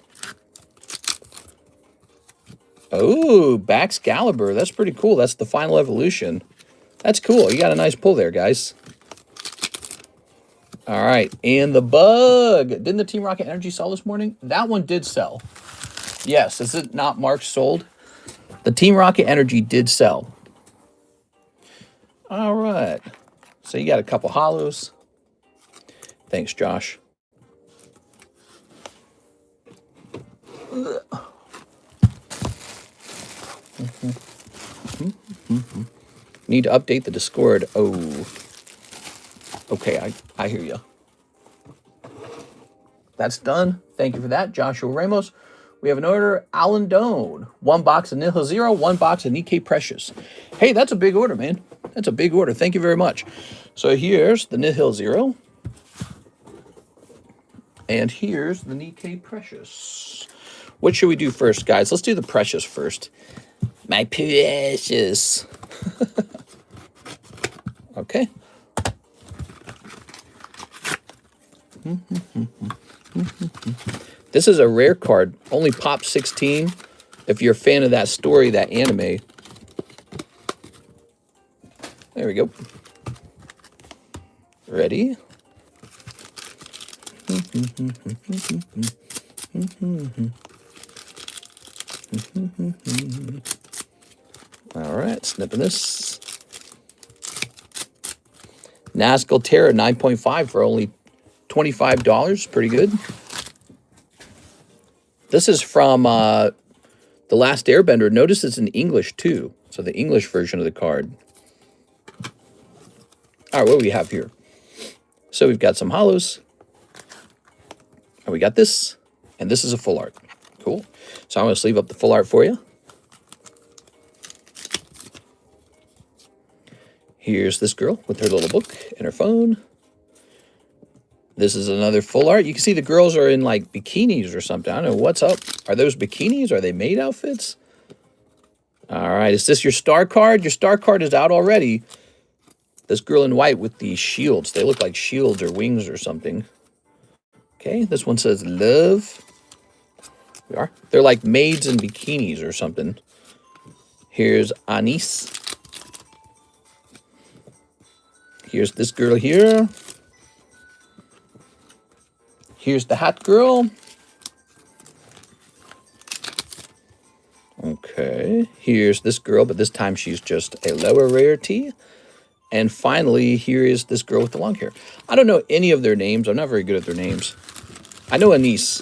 Oh, Baxcalibur. That's pretty cool. That's the final evolution. That's cool. You got a nice pull there, guys. All right. And the bug. Didn't the Team Rocket Energy sell this morning? That one did sell. Yes. Is it not marked sold? The Team Rocket Energy did sell. All right. So you got a couple hollows. Thanks, Josh. Need to update the Discord. Oh. Okay, I hear you. That's done. Thank you for that, Joshua Ramos. We have an order, Alan Doan. 1 box of Nihil Zero, 1 box of Nikkei Precious. Hey, that's a big order, man. That's a big order. Thank you very much. So here's the Nihil Zero. And here's the Nikkei Precious. What should we do first, guys? Let's do the Precious first. My precious. Okay. This is a rare card. Only pops 16. If you're a fan of that story, that anime. There we go. Ready? All right, snipping this. Nazgul Terra 9.5 for only $25. Pretty good. This is from The Last Airbender. Notice it's in English too. So the English version of the card. All right, what do we have here? So we've got some hollows. And we got this. And this is a full art. Cool. So I'm going to sleeve up the full art for you. Here's this girl with her little book and her phone. This is another full art. You can see the girls are in like bikinis or something. I don't know what's up. Are those bikinis? Are they maid outfits? All right. Is this your star card? Your star card is out already. This girl in white with the shields. They look like shields or wings or something. Okay. This one says love. We are. They're like maids in bikinis or something. Here's Anis. Here's this girl here. Here's the hat girl. Okay. Here's this girl, but this time she's just a lower rarity. And finally, here is this girl with the long hair. I don't know any of their names. I'm not very good at their names. I know Anise.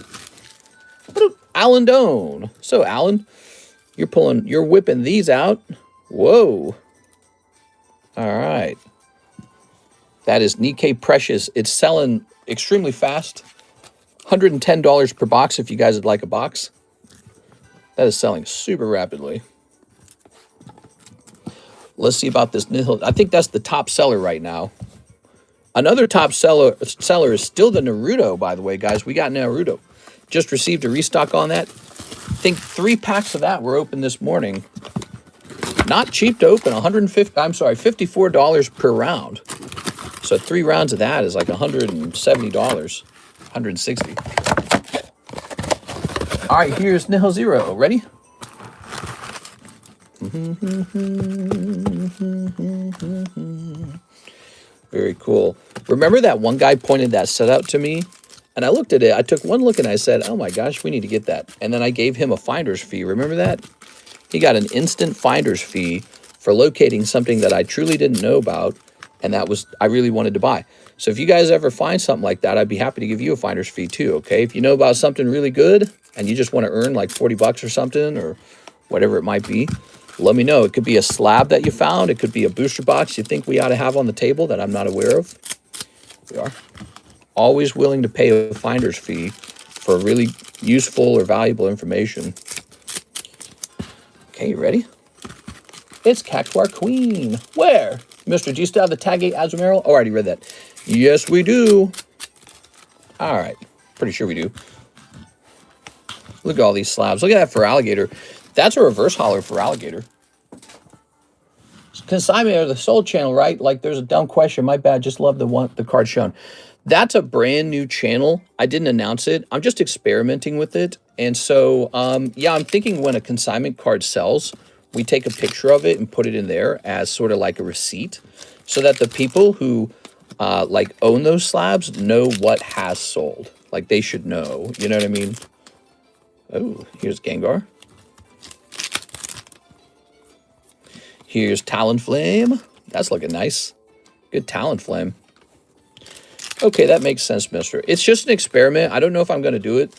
Alan Doan. So, Alan, you're whipping these out. Whoa. All right. That is Nikkei Precious. It's selling extremely fast. $110 per box if you guys would like a box. That is selling super rapidly. Let's see about this Nihil. I think that's the top seller right now. Another top seller is still the Naruto, by the way, guys. We got Naruto. Just received a restock on that. think 3 packs of that were open this morning. Not cheap to open. $54 per round. So 3 rounds of that is like $170, $160. All right, here's nil zero. Ready? Very cool. Remember that one guy pointed that set out to me? And I looked at it. I took one look and I said, oh my gosh, we need to get that. And then I gave him a finder's fee. Remember that? He got an instant finder's fee for locating something that I truly didn't know about. And that was, I really wanted to buy. So if you guys ever find something like that, I'd be happy to give you a finder's fee too, okay? If you know about something really good and you just want to earn like 40 bucks or something or whatever it might be, let me know. It could be a slab that you found. It could be a booster box you think we ought to have on the table that I'm not aware of. We are always willing to pay a finder's fee for really useful or valuable information. Okay, you ready? It's Cactuar Queen. Where? Mister, do you still have the Tag 8 Azumarill? Oh, I already read that. Yes, we do. All right. Pretty sure we do. Look at all these slabs. Look at that for alligator. That's a reverse holo for alligator. Consignment or the sold channel, right? Like there's a dumb question. My bad. Just love the card shown. That's a brand new channel. I didn't announce it. I'm just experimenting with it. And so, yeah, I'm thinking when a consignment card sells, we take a picture of it and put it in there as sort of like a receipt so that the people who like own those slabs know what has sold. Like they should know. You know what I mean? Oh, here's Gengar. Here's Talonflame. That's looking nice. Good Talonflame. Okay, that makes sense, mister. It's just an experiment. I don't know if I'm going to do it,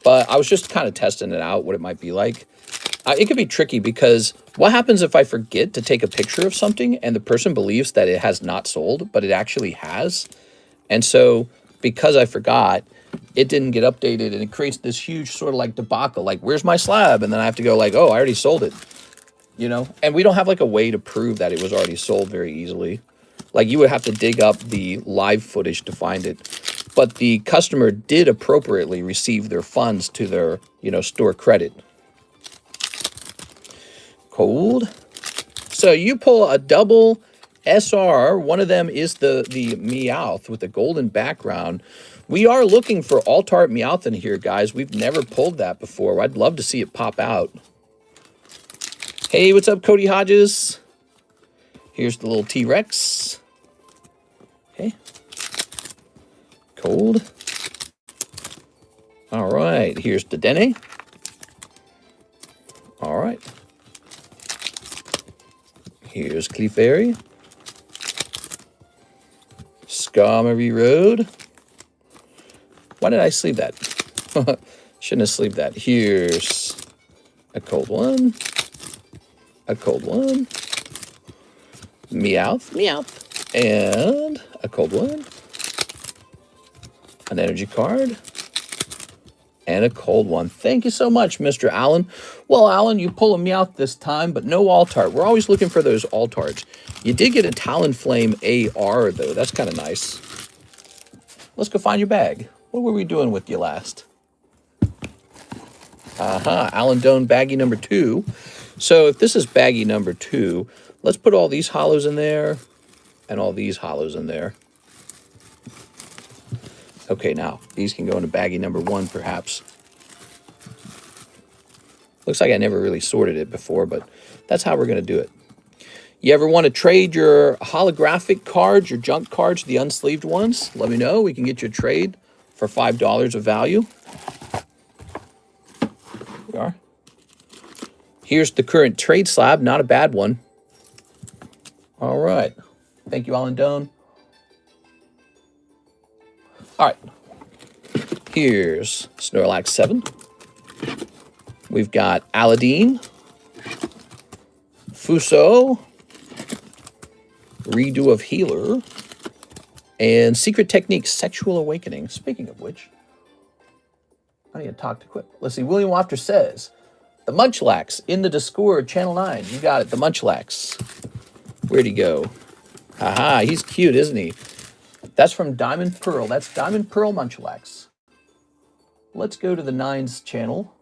but I was just kind of testing it out, what it might be like. It could be tricky because what happens if I forget to take a picture of something and the person believes that it has not sold, but it actually has? And so because I forgot, it didn't get updated and it creates this huge sort of like debacle. Like, where's my slab? And then I have to go like, oh, I already sold it. You know, and we don't have like a way to prove that it was already sold very easily. Like you would have to dig up the live footage to find it. But the customer did appropriately receive their funds to their, you know, store credit. Cold. So you pull a double SR. One of them is the Meowth with the golden background. We are looking for Alt-Art Meowth in here, guys. We've never pulled that before. I'd love to see it pop out. Hey, what's up, Cody Hodges? Here's the little T-Rex. Okay. Cold. All right, here's the Dene. All right. Here's Clefairy. Skarmory Road. Why did I sleeve that? Shouldn't have sleeved that. Here's a cold one. A cold one. Meowth. Meowth. And a cold one. An energy card. And a cold one. Thank you so much, Mr. Allen. Well, Allen, you pull a Meowth this time, but no Alt-Art. We're always looking for those Alt-Arts. You did get a Talonflame AR, though. That's kind of nice. Let's go find your bag. What were we doing with you last? Allen Doan baggie number 2. So if this is baggie number 2, let's put all these hollows in there and all these hollows in there. Okay, now these can go into baggie number 1, perhaps. Looks like I never really sorted it before, but that's how we're going to do it. You ever want to trade your holographic cards, your junk cards, the unsleeved ones? Let me know. We can get you a trade for $5 of value. Here we are. Here's the current trade slab. Not a bad one. All right. Thank you, Allen Doan. All right. Here's Snorlax 7. We've got Aladdin, Fuso, Redo of Healer, and Secret Technique, Sexual Awakening. Speaking of which, I need to talk to Quip. Let's see. William Wafter says, the Munchlax in the Discord, Channel 9. You got it, the Munchlax. Where'd he go? Aha, he's cute, isn't he? That's from Diamond Pearl. That's Diamond Pearl Munchlax. Let's go to the Nines channel.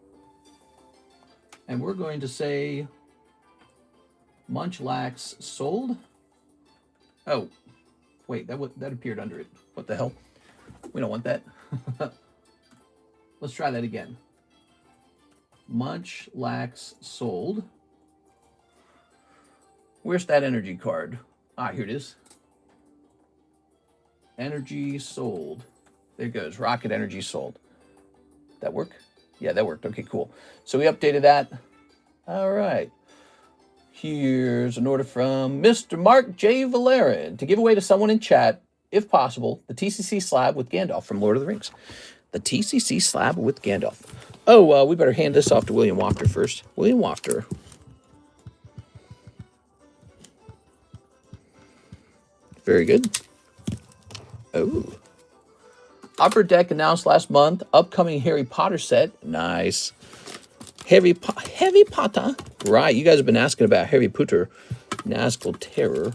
And we're going to say Munchlax sold. Oh, wait, that appeared under it. What the hell? We don't want that. Let's try that again. Munchlax sold. Where's that energy card? Ah, here it is. Energy sold. There it goes. Rocket energy sold. That work? Yeah, that worked. Okay, cool. So we updated that. All right. Here's an order from Mr. Mark J. Valerian to give away to someone in chat, if possible, the TCC slab with Gandalf from Lord of the Rings. The TCC slab with Gandalf. Oh, we better hand this off to William Wachter first. William Wachter. Very good. Oh. Upper Deck announced last month, upcoming Harry Potter set. Nice. Heavy Potter. Right, you guys have been asking about Harry Potter. Nazgul Terror.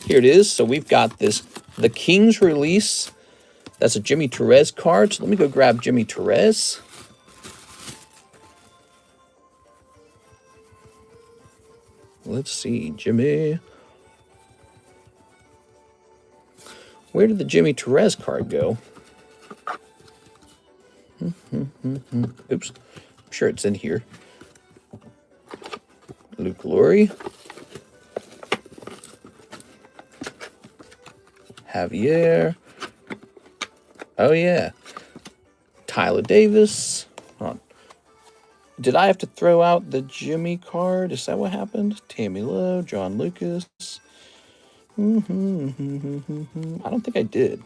Here it is. So we've got this, the King's Release. That's a Jimmy Torres card. So let me go grab Jimmy Torres. Let's see, Jimmy. Where did the Jimmy Torres card go? Oops. I'm sure it's in here. Luke Laurie. Javier. Oh, yeah. Tyler Davis. Hold on. Did I have to throw out the Jimmy card? Is that what happened? Tammy Lowe, John Lucas. I don't think I did.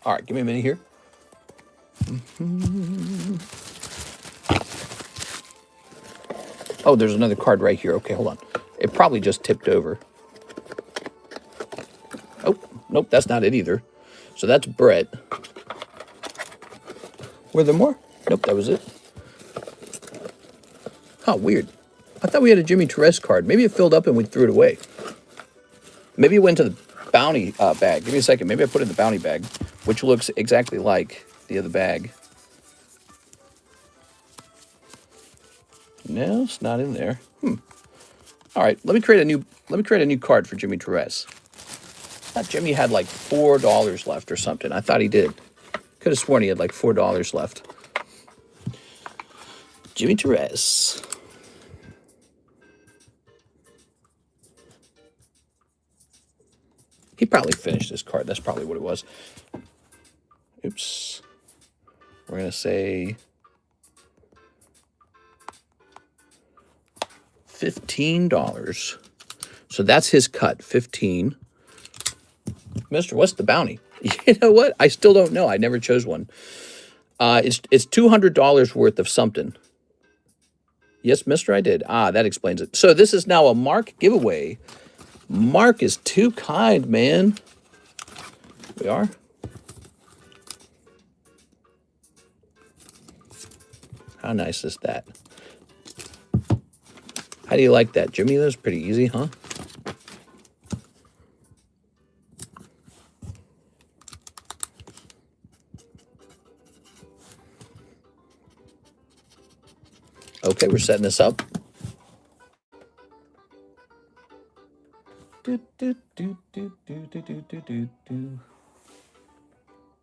All right, give me a minute here. Oh, there's another card right here. Okay, hold on. It probably just tipped over. Oh, nope, that's not it either. So that's Brett. Were there more? Nope, that was it. Huh, weird. I thought we had a Jimmy Torres card. Maybe it filled up and we threw it away. Maybe it went to the bounty bag. Give me a second. Maybe I put it in the bounty bag, which looks exactly like the other bag. No, it's not in there. All right, let me create a new card for Jimmy Torres. I thought Jimmy had like $4 left or something. I thought he did. Could have sworn he had like $4 left. Jimmy Torres. He probably finished his card. That's probably what it was. Oops. We're going to say $15. So that's his cut, 15. Mister, what's the bounty? You know what? I still don't know. I never chose one. It's $200 worth of something. Yes, mister, I did. Ah, that explains it. So this is now a Mark giveaway. Mark is too kind, man. We are. How nice is that? How do you like that, Jimmy? That was pretty easy, huh? Okay, we're setting this up.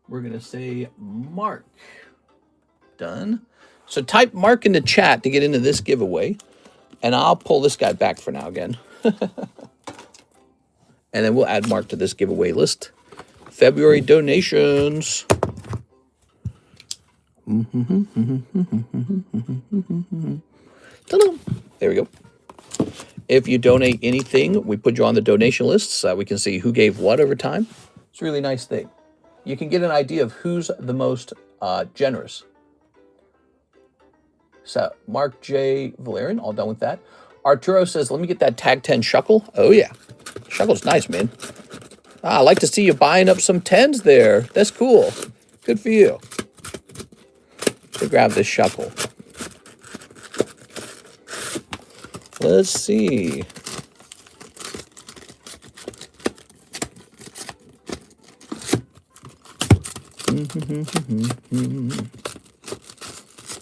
We're going to say Mark. Done. So type Mark in the chat to get into this giveaway. And I'll pull this guy back for now again. And then we'll add Mark to this giveaway list. February donations. There we go. If you donate anything, we put you on the donation list so that we can see who gave what over time. It's a really nice thing. You can get an idea of who's the most generous. So, Mark J. Valerian, all done with that. Arturo says, let me get that Tag 10 Shuckle. Oh, yeah. Shuckle's nice, man. I like to see you buying up some 10s there. That's cool. Good for you. To grab this Shuckle. Let's see.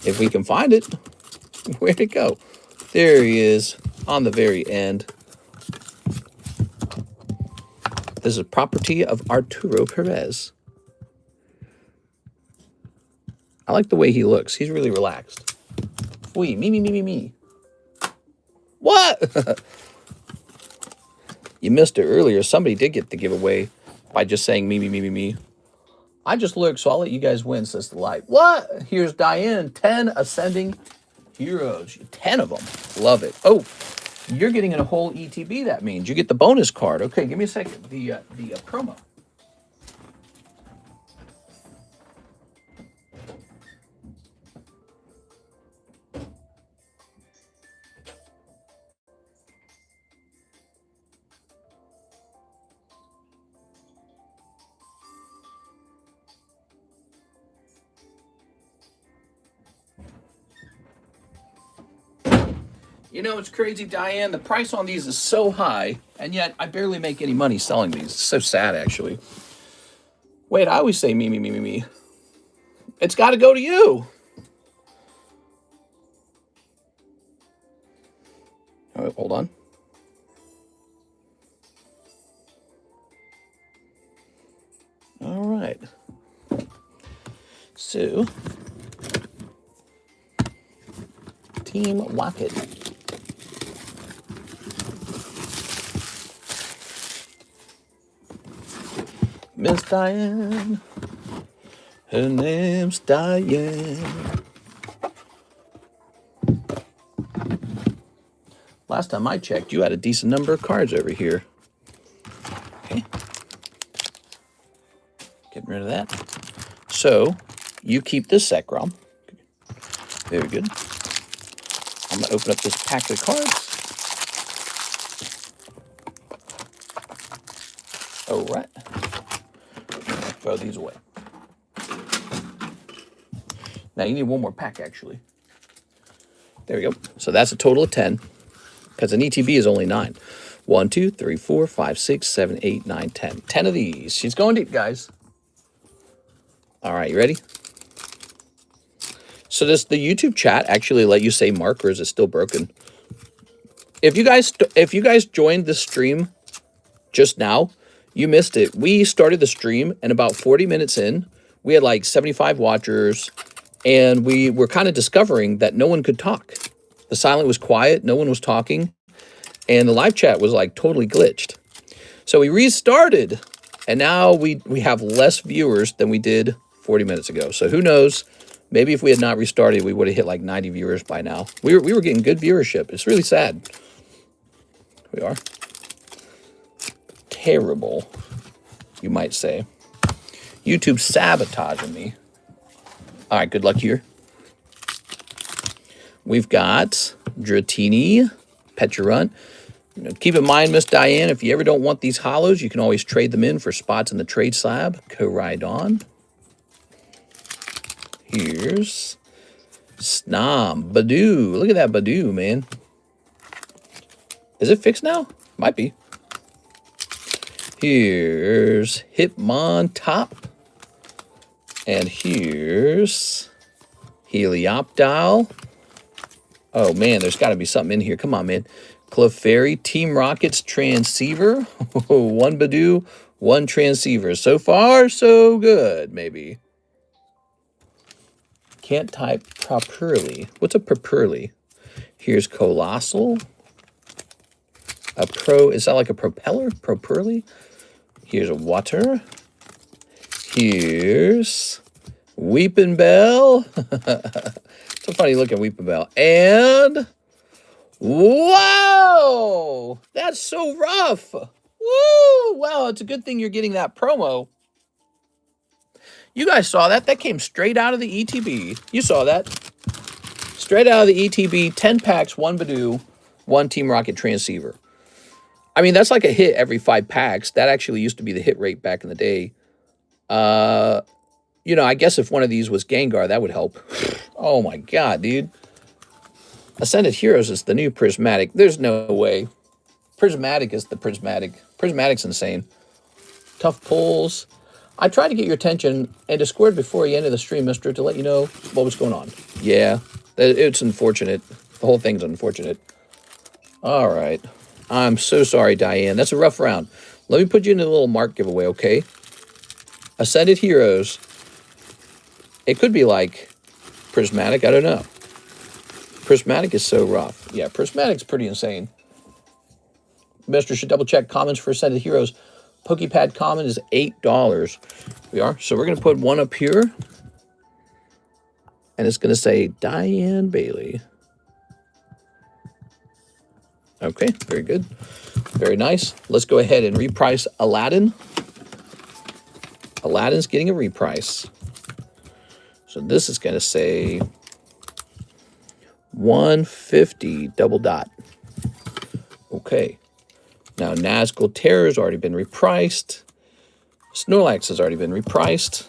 If we can find it. Where'd it go? There he is on the very end. This is property of Arturo Perez. I like the way he looks. He's really relaxed. Wee, me. What? You missed it earlier. Somebody did get the giveaway by just saying me. I just looked, so I'll let you guys win, says the light. What? Here's Diane. 10 ascending heroes. 10 of them. Love it. Oh, you're getting a whole ETB, that means. You get the bonus card. Okay, give me a second. The promo. You know, it's crazy, Diane. The price on these is so high, and yet I barely make any money selling these. It's so sad, actually. Wait, I always say me. It's got to go to you. All right, hold on. All right. So, Team Wacket. Miss Diane. Her name's Diane. Last time I checked, you had a decent number of cards over here. Okay. Getting rid of that. So, you keep this sec, Rob. Very good. I'm going to open up this pack of cards. All right. Throw these away. Now, you need one more pack, actually. There we go. So that's a total of 10. Because an ETB is only 9. 1, 2, 3, 4, 5, 6, 7, 8, 9, 10. 10 of these. She's going deep, guys. All right, you ready? So does the YouTube chat actually let you say mark, or is it still broken? If you guys joined the stream just now, you missed it. We started the stream, and about 40 minutes in, we had like 75 watchers, and we were kind of discovering that no one could talk. The silent was quiet, no one was talking, and the live chat was like totally glitched. So we restarted, and now we have less viewers than we did 40 minutes ago. So who knows? Maybe if we had not restarted, we would have hit like 90 viewers by now. We were getting good viewership. It's really sad. We are. Terrible, you might say. YouTube sabotaging me. All right, good luck here. We've got Dratini, Petrunt. Keep in mind, Miss Diane, if you ever don't want these hollows, you can always trade them in for spots in the trade slab. Koraidon. Here's Snom. Badoo. Look at that Badoo, man. Is it fixed now? Might be. Here's Hitmontop. And here's Helioptile. Oh, man, there's got to be something in here. Come on, man. Clefairy, Team Rocket's Transceiver. One Badoo, one Transceiver. So far, so good, maybe. Can't type properly. What's a properly? Here's Colossal. Is that like a propeller? Properly? Here's a water. Here's Weeping Bell. It's a funny looking Weeping Bell. And wow! That's so rough. Woo! Wow, it's a good thing you're getting that promo. You guys saw that. That came straight out of the ETB. You saw that. Straight out of the ETB, 10 packs, one Badoo, one Team Rocket Transceiver. I mean, that's like a hit every 5 packs. That actually used to be the hit rate back in the day. You know, I guess if one of these was Gengar, that would help. Oh my god, dude. Ascended Heroes is the new Prismatic. There's no way. Prismatic is the Prismatic. Prismatic's insane. Tough pulls. I tried to get your attention and to squared before you ended the stream, mister, to let you know what was going on. Yeah, it's unfortunate. The whole thing's unfortunate. All right. I'm so sorry, Diane. That's a rough round. Let me put you in a little mark giveaway, okay? Ascended Heroes. It could be like Prismatic. I don't know. Prismatic is so rough. Yeah, Prismatic's pretty insane. Mister should double check comments for Ascended Heroes. Pokepad common is $8. We are. So we're going to put one up here. And it's going to say Diane Bailey. Okay, very good. Very nice. Let's go ahead and reprice Aladdin. Aladdin's getting a reprice. So this is going to say 150 double dot. Okay. Now Nazgul Terror has already been repriced. Snorlax has already been repriced.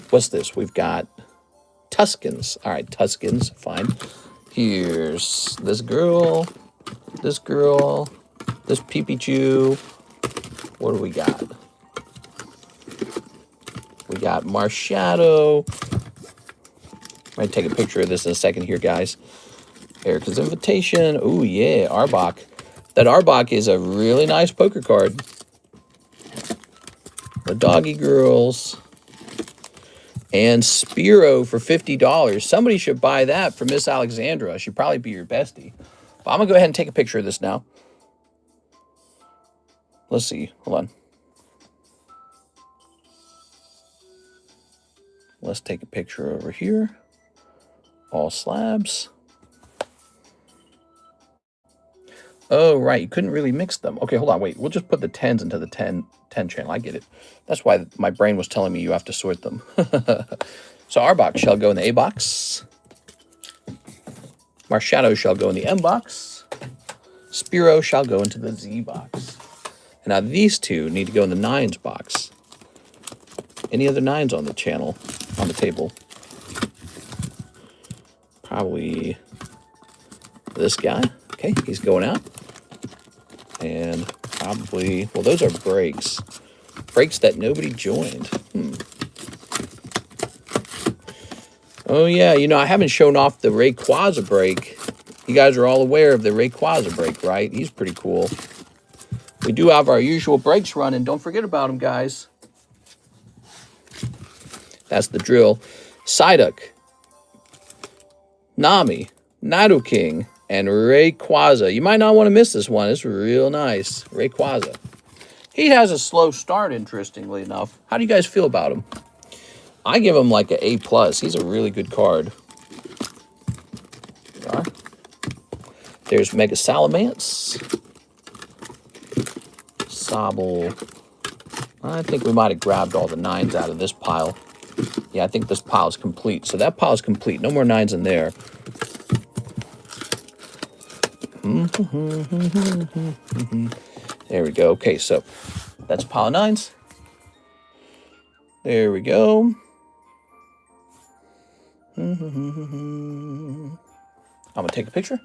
What's this? We've got Tuskens. All right, Tuskens, fine. Here's this girl, this Pikachu. What do we got? We got Marshadow. I'm going to take a picture of this in a second here, guys. Erica's Invitation. Oh, yeah, Arbok. That Arbok is a really nice poker card. The Doggy Girls. And Spearow for $50. Somebody should buy that for Miss Alexandra. She'd probably be your bestie. But I'm going to go ahead and take a picture of this now. Let's see. Hold on. Let's take a picture over here. All slabs. Oh, right. You couldn't really mix them. Okay, hold on. Wait. We'll just put the 10s into the 10 channel. I get it. That's why my brain was telling me you have to sort them. So Arbok shall go in the A box. Marshadow shall go in the M box. Spearow shall go into the Z box. And now these two need to go in the 9s box. Any other 9s on the channel, on the table? Probably this guy. Okay, he's going out. And probably, well, those are breaks. Breaks that nobody joined. Oh, yeah, you know, I haven't shown off the Rayquaza break. You guys are all aware of the Rayquaza break, right? He's pretty cool. We do have our usual breaks running. Don't forget about them, guys. That's the drill. Psyduck, Nami, Nidoking, and Rayquaza. You might not want to miss this one. It's real nice. Rayquaza. He has a slow start, interestingly enough. How do you guys feel about him? I give him like an A+. He's a really good card. There we are. There's Mega Salamence. Sobble. I think we might have grabbed all the 9s out of this pile. Yeah, I think this pile is complete. So that pile is complete. No more 9s in there. There we go. Okay, so that's a pile of 9s. There we go. I'm going to take a picture.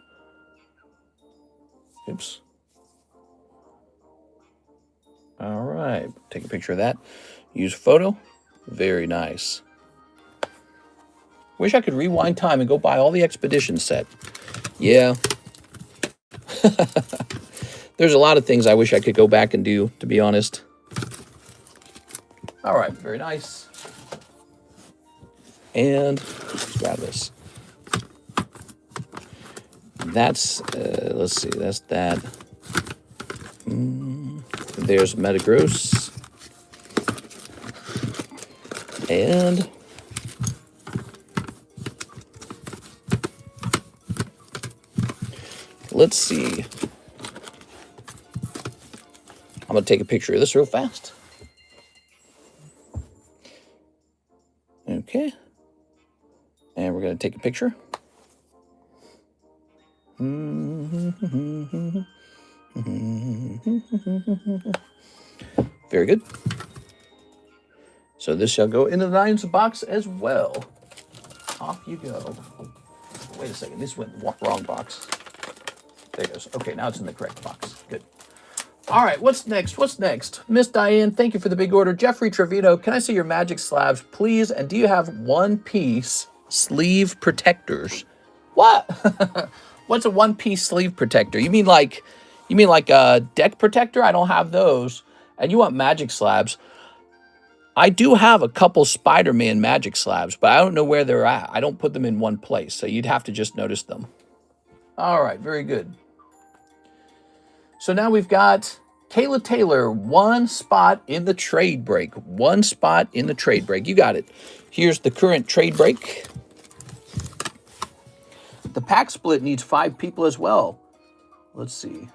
Oops. All right. Take a picture of that. Use photo. Very nice. Wish I could rewind time and go buy all the Expedition set. Yeah. There's a lot of things I wish I could go back and do, to be honest. All right. Very nice. And let's grab this. That's, let's see, that's that. There's Metagross. And let's see. I'm going to take a picture of this real fast. Okay. And we're going to take a picture. Very good. So this shall go into the 9s box as well. Off you go. Wait a second. This went wrong box. There it goes. Okay, now it's in the correct box. Good. All right, what's next? What's next? Miss Diane, thank you for the big order. Jeffrey Trevino, can I see your magic slabs, please? And do you have one-piece sleeve protectors? What? What's a one-piece sleeve protector? You mean like a deck protector? I don't have those. And you want magic slabs? I do have a couple Spider-Man magic slabs, but I don't know where they're at. I don't put them in one place, so you'd have to just notice them. All right, very good. So now we've got Kayla Taylor, one spot in the trade break. One spot in the trade break. You got it. Here's the current trade break. The pack split needs 5 people as well. Let's see.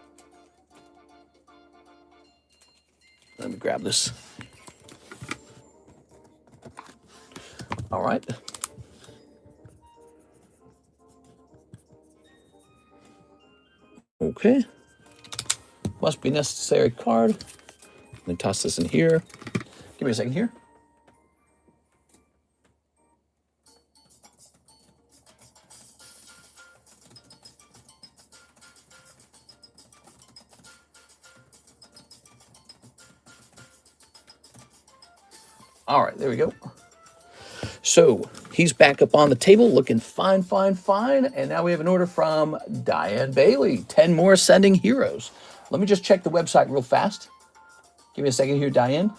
Let me grab this. All right. Okay. Must be necessary card. Let me toss this in here. Give me a second here. All right, there we go. So he's back up on the table, looking fine, fine, fine. And now we have an order from Diane Bailey. 10 more Ascending Heroes. Let me just check the website real fast. Give me a second here, Diane.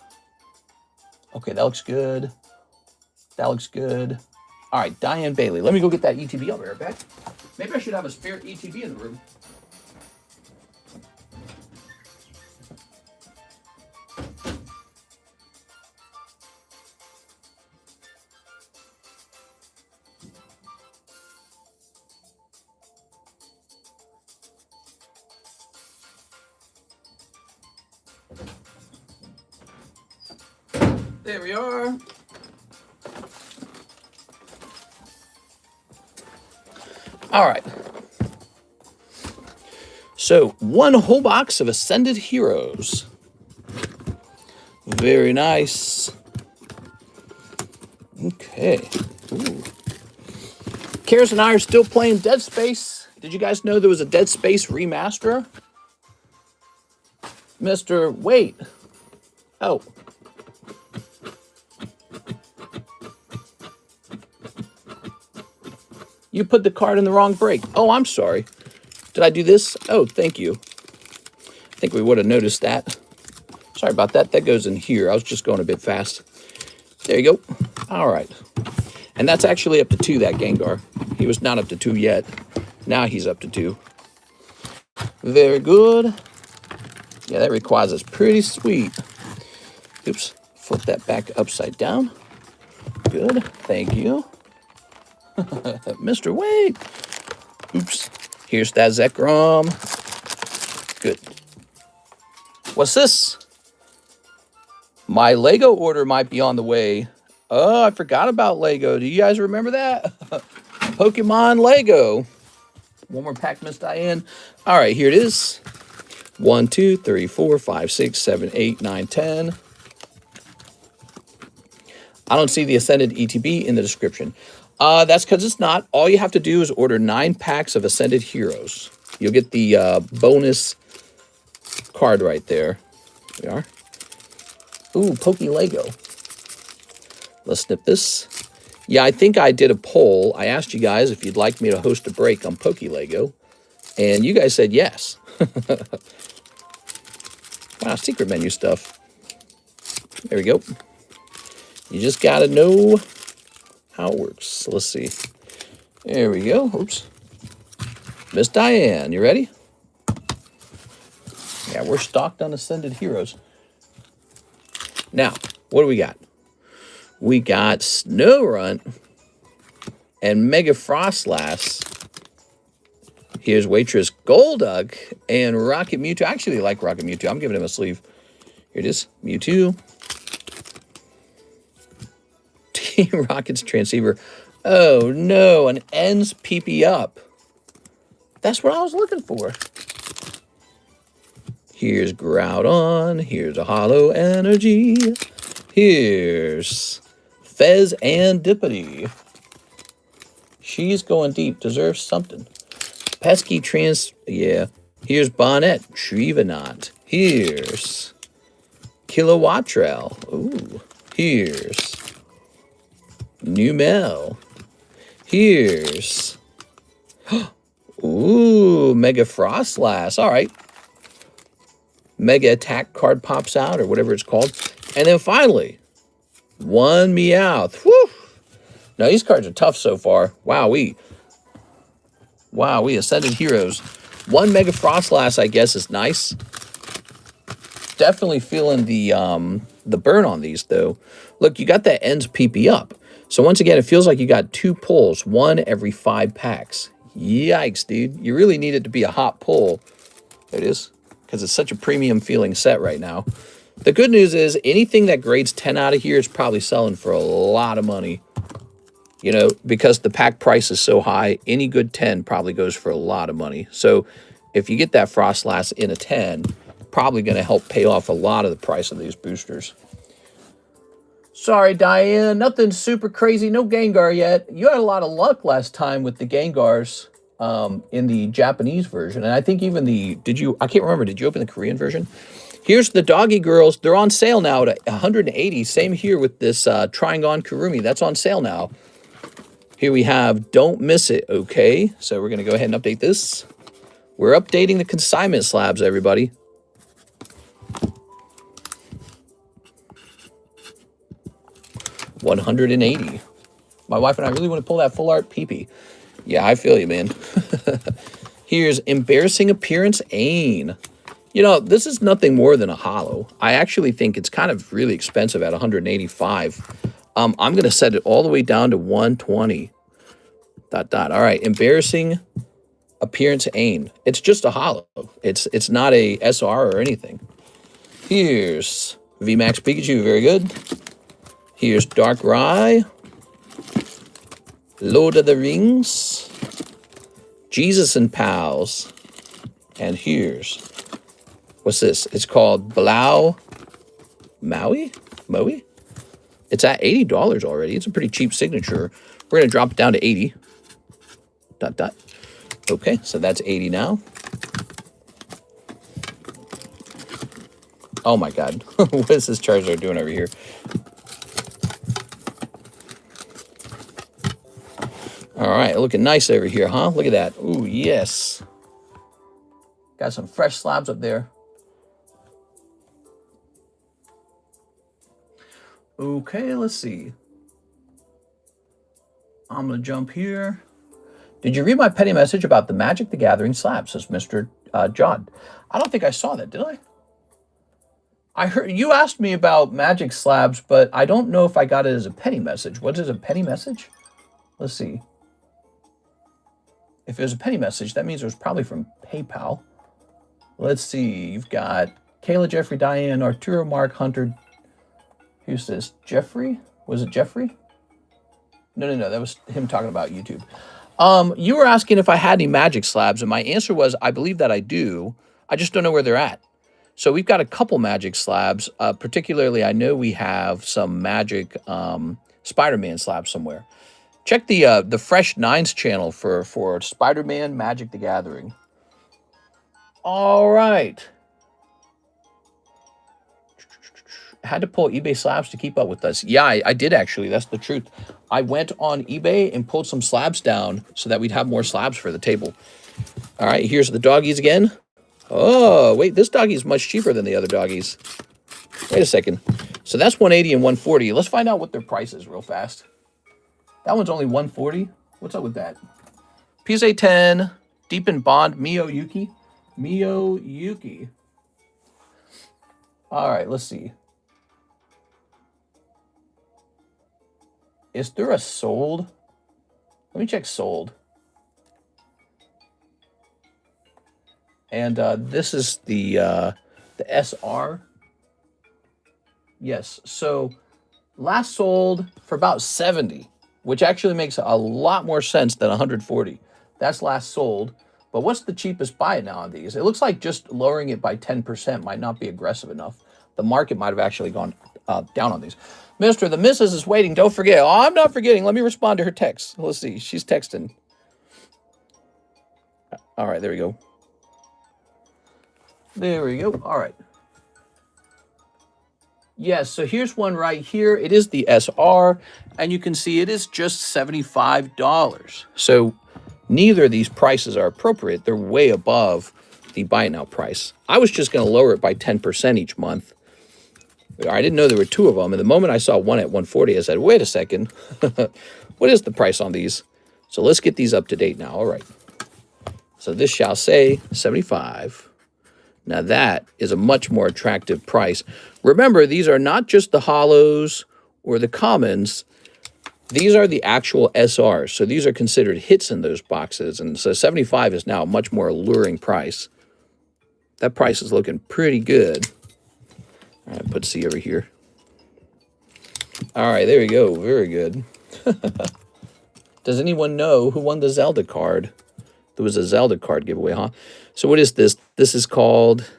Okay, that looks good. That looks good. All right, Diane Bailey. Let me go get that ETB. I'll be right back. Maybe I should have a spare ETB in the room. There we are. All right. So, one whole box of Ascended Heroes. Very nice. Okay. Ooh. Karis and I are still playing Dead Space. Did you guys know there was a Dead Space remaster? Wait. Oh. You put the card in the wrong break. Oh, I'm sorry. Did I do this? Oh, thank you. I think we would have noticed that. Sorry about that. That goes in here. I was just going a bit fast. There you go. All right. And that's actually up to 2, that Gengar. He was not up to 2 yet. Now he's up to 2. Very good. Yeah, that requires us pretty sweet. Oops. Flip that back upside down. Good. Thank you. Mr. Wade. Oops. Here's that Zekrom. Good. What's this? My Lego order might be on the way. Oh, I forgot about Lego. Do you guys remember that? Pokemon Lego. One more pack, Miss Diane. All right, here it is. 1, 2, 3, 4, 5, 6, 7, 8, 9, 10. I don't see the Ascended ETB in the description. That's because it's not. All you have to do is order 9 packs of Ascended Heroes. You'll get the bonus card right there. There we are. Ooh, Poke Lego. Let's snip this. Yeah, I think I did a poll. I asked you guys if you'd like me to host a break on Poke Lego, and you guys said yes. Wow, secret menu stuff. There we go. You just got to know how it works. Let's see. There we go. Oops. Miss Diane, you ready? Yeah, we're stocked on Ascended Heroes. Now, what do we got? We got Snorunt and Mega Frostlass. Here's Waitress Golduck and Rocket Mewtwo. I actually like Rocket Mewtwo. I'm giving him a sleeve. Here it is. Mewtwo. Team Rocket's Transceiver. Oh no, an ends PP up. That's what I was looking for. Here's Groudon. Here's a Hollow Energy. Here's Fez and Dippity. She's going deep. Deserves something. Pesky Yeah. Here's Bonnet. Trevenant. Here's Kilowattrel. Ooh. Here's Numel. Here's ooh, Mega Frostlass. All right. Mega Attack card pops out, or whatever it's called. And then finally, one Meowth. Whew. Now, these cards are tough so far. Wowee. Wowee, Ascended Heroes. One Mega Frostlass, I guess, is nice. Definitely feeling the burn on these, though. Look, you got that ends PP up. So once again, it feels like you got 2 pulls, 1 every 5 packs. Yikes, dude. You really need it to be a hot pull. There it is. Because it's such a premium feeling set right now. The good news is anything that grades 10 out of here is probably selling for a lot of money. You know, because the pack price is so high, any good 10 probably goes for a lot of money. So if you get that Frostlass in a 10, probably going to help pay off a lot of the price of these boosters. Sorry, Diane, nothing super crazy. No Gengar yet. You had a lot of luck last time with the Gengars in the Japanese version. And I think even the, I can't remember, did you open the Korean version? Here's the Doggy Girls. They're on sale now at 180. Same here with this Triangon Kurumi. That's on sale now. Here we have Don't Miss It, okay? So we're going to go ahead and update this. We're updating the consignment slabs, everybody. $180. My wife and I really want to pull that full art peepee. Yeah, I feel you, man. Here's Embarrassing Appearance Ain. You know, this is nothing more than a holo. I actually think it's kind of really expensive at 185. I'm going to set it all the way down to 120. ... All right, Embarrassing Appearance Ain. It's just a holo. It's not a SR or anything. Here's VMAX Pikachu, very good. Here's Darkrai, Lord of the Rings, Jesus and Pals, and here's, what's this? It's called Blau Maui? Moe? It's at $80 already. It's a pretty cheap signature. We're going to drop it down to 80. ... Okay, so that's 80 now. Oh my God. What is this Charizard doing over here? All right, looking nice over here, huh? Look at that. Ooh, yes. Got some fresh slabs up there. Okay, let's see. I'm going to jump here. Did you read my petty message about the Magic the Gathering slab, says Mr. John. I don't think I saw that, did I? I heard you asked me about Magic slabs, but I don't know if I got it as a petty message. What is a petty message? Let's see. If it was a petty message, that means it was probably from PayPal. Let's see. You've got Kayla, Jeffrey, Diane, Arturo, Mark, Hunter. Who's this? Jeffrey? Was it Jeffrey? No. That was him talking about YouTube. You were asking if I had any Magic slabs, and my answer was I believe that I do. I just don't know where they're at. So we've got a couple Magic slabs. Particularly, I know we have some Magic Spider-Man slabs somewhere. Check the Fresh Nines channel for Spider-Man Magic the Gathering. All right. Had to pull eBay slabs to keep up with us. Yeah, I did actually. That's the truth. I went on eBay and pulled some slabs down so that we'd have more slabs for the table. All right, here's the doggies again. Oh, wait, this doggy is much cheaper than the other doggies. Wait a second. So that's 180 and 140. Let's find out what their price is real fast. That one's only 140. What's up with that? PSA 10, Deep in Bond, Miyoyuki. Miyoyuki. All right, let's see. Is there a sold? Let me check sold. And this is the SR. Yes, so last sold for about 70, which actually makes a lot more sense than 140. That's last sold. But what's the cheapest buy now on these? It looks like just lowering it by 10% might not be aggressive enough. The market might have actually gone down on these. Mister, the missus is waiting. Don't forget. Oh, I'm not forgetting. Let me respond to her text. Let's see. She's texting. All right, there we go. There we go. All right. Yes, so here's one right here. It is the SR, and you can see it is just $75. So neither of these prices are appropriate. They're way above the buy it now price. I was just going to lower it by 10% each month. I didn't know there were two of them. And the moment I saw one at 140, I said, wait a second. What is the price on these? So let's get these up to date now. All right. So this shall say 75. Now that is a much more attractive price. Remember, these are not just the hollows or the commons. These are the actual SRs. So these are considered hits in those boxes. And so 75 is now a much more alluring price. That price is looking pretty good. All right, put C over here. All right, there we go. Very good. Does anyone know who won the Zelda card? There was a Zelda card giveaway, huh? So what is this? This is called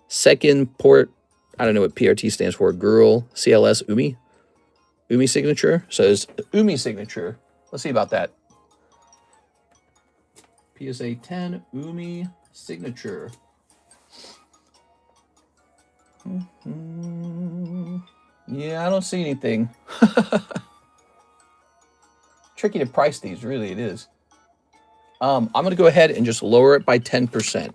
Second Port. I don't know what PRT stands for. Girl CLS Umi. Umi signature. So it's Umi signature. Let's see about that. PSA 10 Umi signature. Yeah, I don't see anything. Tricky to price these, really, it is. I'm going to go ahead and just lower it by 10%.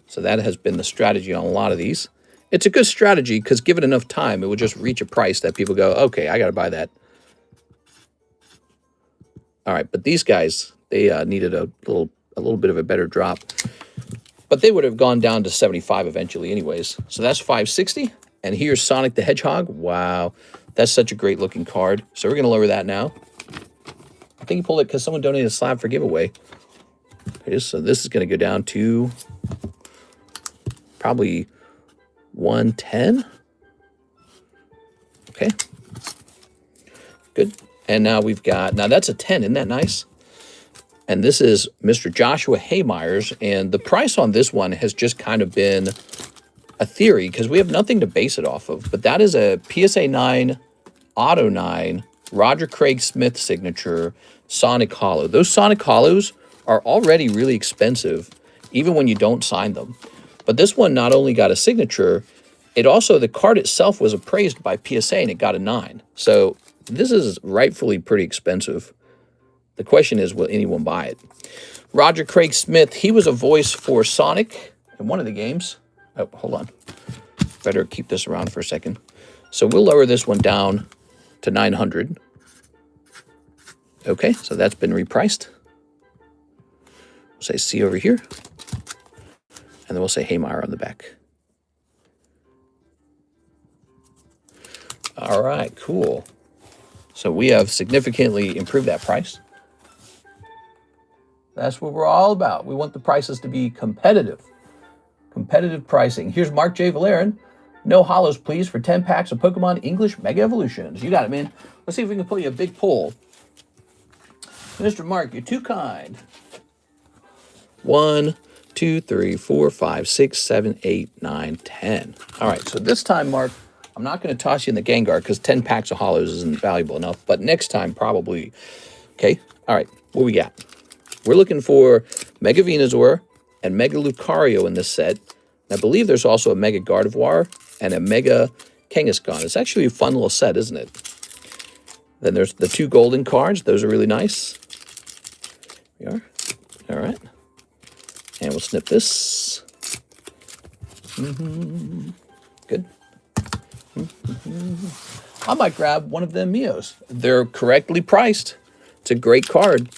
So that has been the strategy on a lot of these. It's a good strategy because given enough time, it will just reach a price that people go, okay, I got to buy that. All right, but these guys, they needed a little bit of a better drop. But they would have gone down to 75 eventually anyways. So that's 560. And here's Sonic the Hedgehog. Wow, that's such a great looking card. So we're going to lower that now. I think he pulled it because someone donated a slab for giveaway. So this is going to go down to probably 110. Okay. Good. And now we've got, now that's a 10. Isn't that nice? And this is Mr. Joshua Haymeyer's. And the price on this one has just kind of been a theory because we have nothing to base it off of. But that is a PSA 9, Auto 9, Roger Craig Smith signature, Sonic Hollow. Those Sonic Hollows are already really expensive, even when you don't sign them. But this one not only got a signature, it also, the card itself was appraised by PSA and it got a 9. So this is rightfully pretty expensive. The question is, will anyone buy it? Roger Craig Smith, he was a voice for Sonic in one of the games. Oh, hold on. Better keep this around for a second. So we'll lower this one down to 900. Okay, so that's been repriced. We'll say C over here. And then we'll say Haymeyer on the back. All right, cool. So we have significantly improved that price. That's what we're all about. We want the prices to be competitive. Competitive pricing. Here's Mark J. Valerian. No hollows, please, for 10 packs of Pokemon English Mega Evolutions. You got it, man. Let's see if we can pull you a big pull. Mr. Mark, you're too kind. 1, 2, 3, 4, 5, 6, 7, 8, 9, 10. All right, so this time, Mark, I'm not going to toss you in the Gengar because 10 packs of hollows isn't valuable enough. But next time, probably. Okay, all right, what we got? We're looking for Mega Venusaur and Mega Lucario in this set. I believe there's also a Mega Gardevoir and a Mega Kangaskhan. It's actually a fun little set, isn't it? Then there's the 2 golden cards. Those are really nice. Here we are. All right. And we'll snip this. Good. I might grab one of them Mios. They're correctly priced. It's a great card.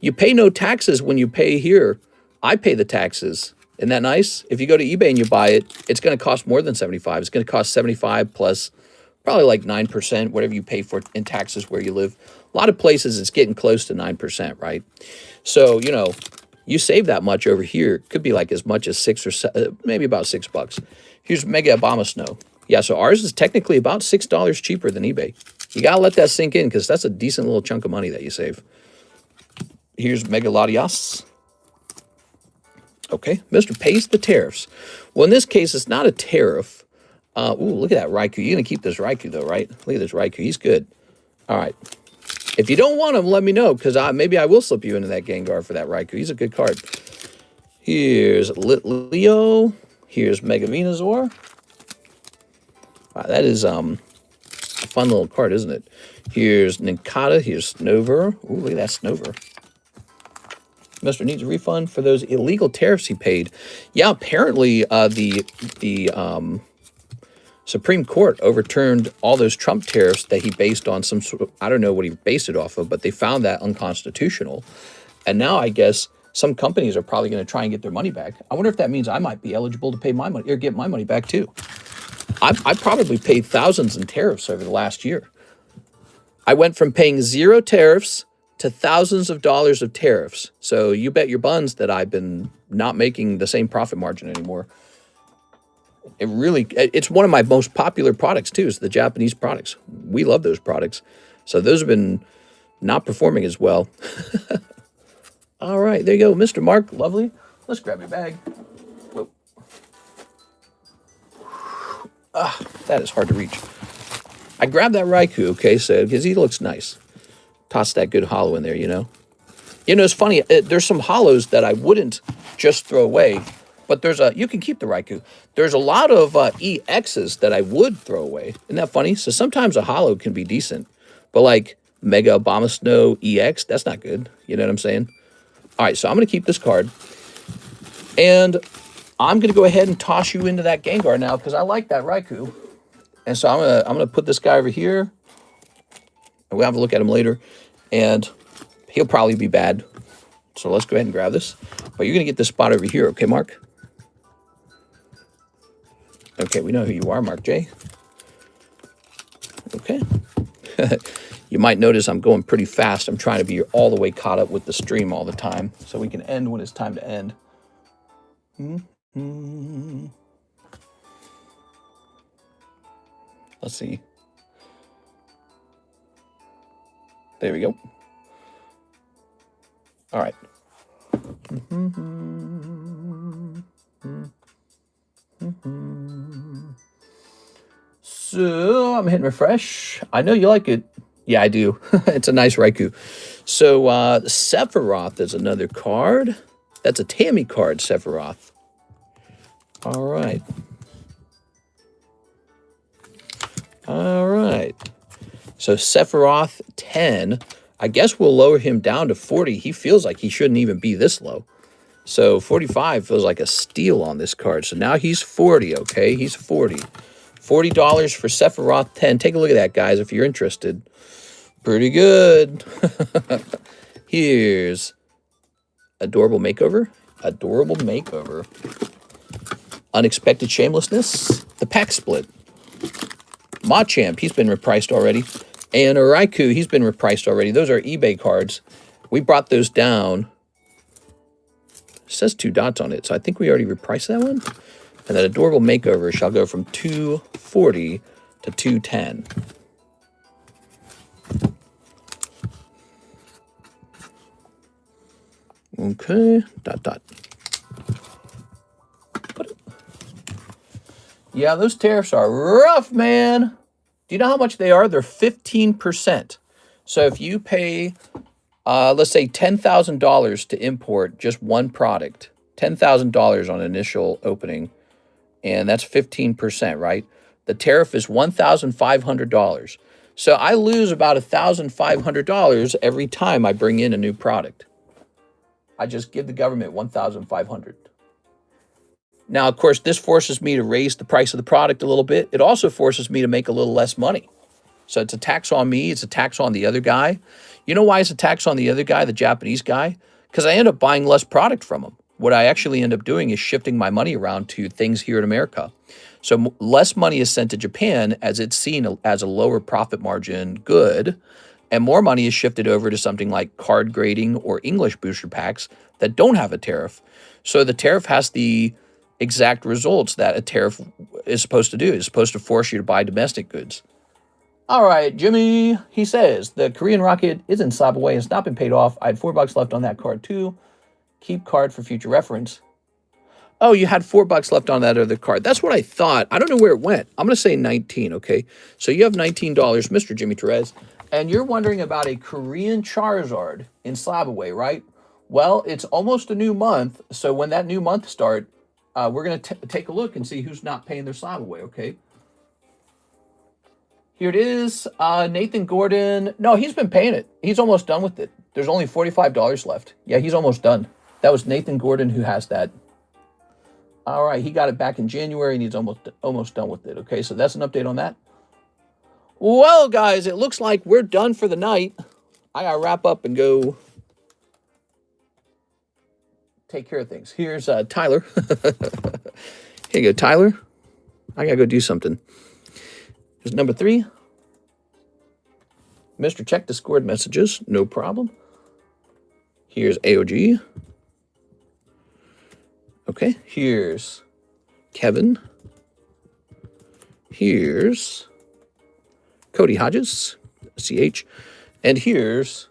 You pay no taxes when you pay here. I pay the taxes. Isn't that nice? If you go to eBay and you buy it, it's going to cost more than 75. It's going to cost 75 plus probably like 9%, whatever you pay for in taxes where you live. A lot of places it's getting close to 9%, right? So, you know, you save that much over here. Could be like as much as 6 or 7, maybe about $6. Here's Mega Abomasnow. Yeah, so ours is technically about $6 cheaper than eBay. You got to let that sink in because that's a decent little chunk of money that you save. Here's Mega Latias. Okay, Mr. Pays the tariffs. Well, in this case, it's not a tariff. Ooh, look at that Raikou. You're going to keep this Raikou, though, right? Look at this Raikou. He's good. All right. If you don't want him, let me know, because maybe I will slip you into that Gengar for that Raikou. He's a good card. Here's Leo. Here's Mega Venusaur. Wow, that is a fun little card, isn't it? Here's Nincada. Here's Snover. Ooh, look at that Snover. Mr. needs a refund for those illegal tariffs he paid. Yeah, apparently the Supreme Court overturned all those Trump tariffs that he based on some sort of, I don't know what he based it off of, but they found that unconstitutional. And now I guess some companies are probably going to try and get their money back. I wonder if that means I might be eligible to pay my money or get my money back too. I probably paid thousands in tariffs over the last year. I went from paying 0 tariffs to thousands of dollars of tariffs. So you bet your buns that I've been not making the same profit margin anymore. It's one of my most popular products too, is the Japanese products. We love those products. So those have been not performing as well. All right, there you go, Mr. Mark, lovely. Let's grab your bag. Whoa. That is hard to reach. I grabbed that Raikou, okay, so because he looks nice. Toss that good hollow in there, you know. You know, it's funny. There's some hollows that I wouldn't just throw away, but you can keep the Raikou. There's a lot of EXs that I would throw away. Isn't that funny? So sometimes a hollow can be decent, but like Mega Abomasnow EX, that's not good. You know what I'm saying? All right, so I'm going to keep this card, and I'm going to go ahead and toss you into that Gengar now because I like that Raikou. And so I'm gonna put this guy over here, and we'll have a look at him later, and he'll probably be bad. So let's go ahead and grab this. But you're gonna get this spot over here, okay, Mark? Okay, we know who you are, Mark J. Okay. You might notice I'm going pretty fast. I'm trying to be all the way caught up with the stream all the time, so we can end when it's time to end. Let's see. There we go. All right. So I'm hitting refresh. I know you like it. Yeah, I do. It's a nice Raikou. So Sephiroth is another card. That's a Tammy card, Sephiroth. All right. All right. So Sephiroth 10. I guess we'll lower him down to 40. He feels like he shouldn't even be this low. So 45 feels like a steal on this card. So now he's 40, okay? He's 40. $40 for Sephiroth 10. Take a look at that, guys, if you're interested. Pretty good. Here's Adorable Makeover. Adorable Makeover. Unexpected Shamelessness. The Pack Split. Machamp, he's been repriced already. And a Raikou, he's been repriced already. Those are eBay cards. We brought those down. It says 2 dots on it, so I think we already repriced that one. And that Adorable Makeover shall go from $240 to $210. Okay, dot, dot. Yeah, those tariffs are rough, man. Do you know how much they are? They're 15%. So if you pay, let's say $10,000 to import just one product, $10,000 on initial opening, and that's 15%, right? The tariff is $1,500. So I lose about $1,500 every time I bring in a new product. I just give the government $1,500. Now, of course, this forces me to raise the price of the product a little bit. It also forces me to make a little less money. So it's a tax on me. It's a tax on the other guy. You know why it's a tax on the other guy, the Japanese guy? Because I end up buying less product from him. What I actually end up doing is shifting my money around to things here in America. So less money is sent to Japan as it's seen as a lower profit margin good, and more money is shifted over to something like card grading or English booster packs that don't have a tariff. So the tariff has the exact results that a tariff is supposed to do. It's supposed to force you to buy domestic goods. All right, Jimmy, he says, the Korean Rocket is in Slab away. It's not been paid off. I had $4 left on that card too. Keep card for future reference. Oh, you had $4 left on that other card. That's what I thought. I don't know where it went. I'm going to say 19, okay? So you have $19, Mr. Jimmy Therese, and you're wondering about a Korean Charizard in Slab away, right? Well, it's almost a new month, so when that new month starts, we're going to take a look and see who's not paying their slab away, okay? Here it is. Nathan Gordon. No, he's been paying it. He's almost done with it. There's only $45 left. Yeah, he's almost done. That was Nathan Gordon who has that. All right, he got it back in January, and he's almost done with it. Okay, so that's an update on that. Well, guys, it looks like we're done for the night. I got to wrap up and go take care of things. Here's Tyler. Here you go, Tyler. I got to go do something. Here's number 3. Mr. Check Discord messages. No problem. Here's AOG. Okay, here's Kevin. Here's Cody Hodges, CH. And here's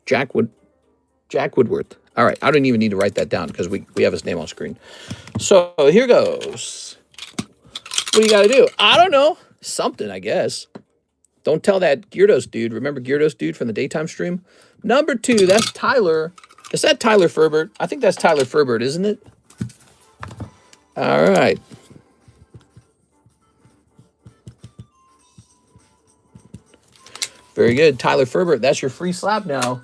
Jack Woodworth. All right, I don't even need to write that down because we have his name on screen. So here goes. What do you got to do? I don't know. Something, I guess. Don't tell that Gyarados dude. Remember Gyarados dude from the daytime stream? Number 2, that's Tyler. Is that Tyler Ferbert? I think that's Tyler Ferbert, isn't it? All right. Very good. Tyler Ferbert, that's your free slab now.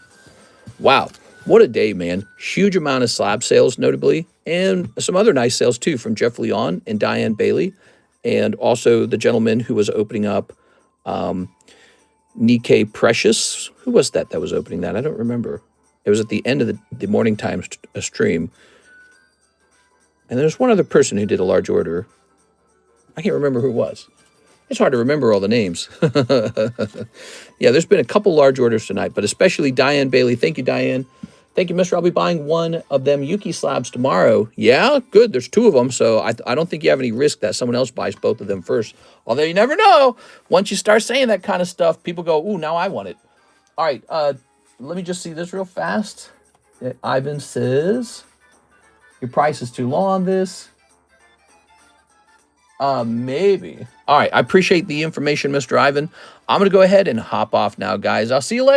Wow. What a day, man. Huge amount of slab sales, notably, and some other nice sales, too, from Jeff Leon and Diane Bailey, and also the gentleman who was opening up Nikkei Precious. Who was that was opening that? I don't remember. It was at the end of the morning time stream. And there's one other person who did a large order. I can't remember who it was. It's hard to remember all the names. Yeah, there's been a couple large orders tonight, but especially Diane Bailey. Thank you, Diane. Thank you, mister. I'll be buying one of them Yuki slabs tomorrow. Yeah, good. There's 2 of them, so I don't think you have any risk that someone else buys both of them first. Although you never know. Once you start saying that kind of stuff, people go, ooh, now I want it. All right, let me just see this real fast. Ivan says, your price is too low on this. Maybe. All right, I appreciate the information, Mr. Ivan. I'm going to go ahead and hop off now, guys. I'll see you later.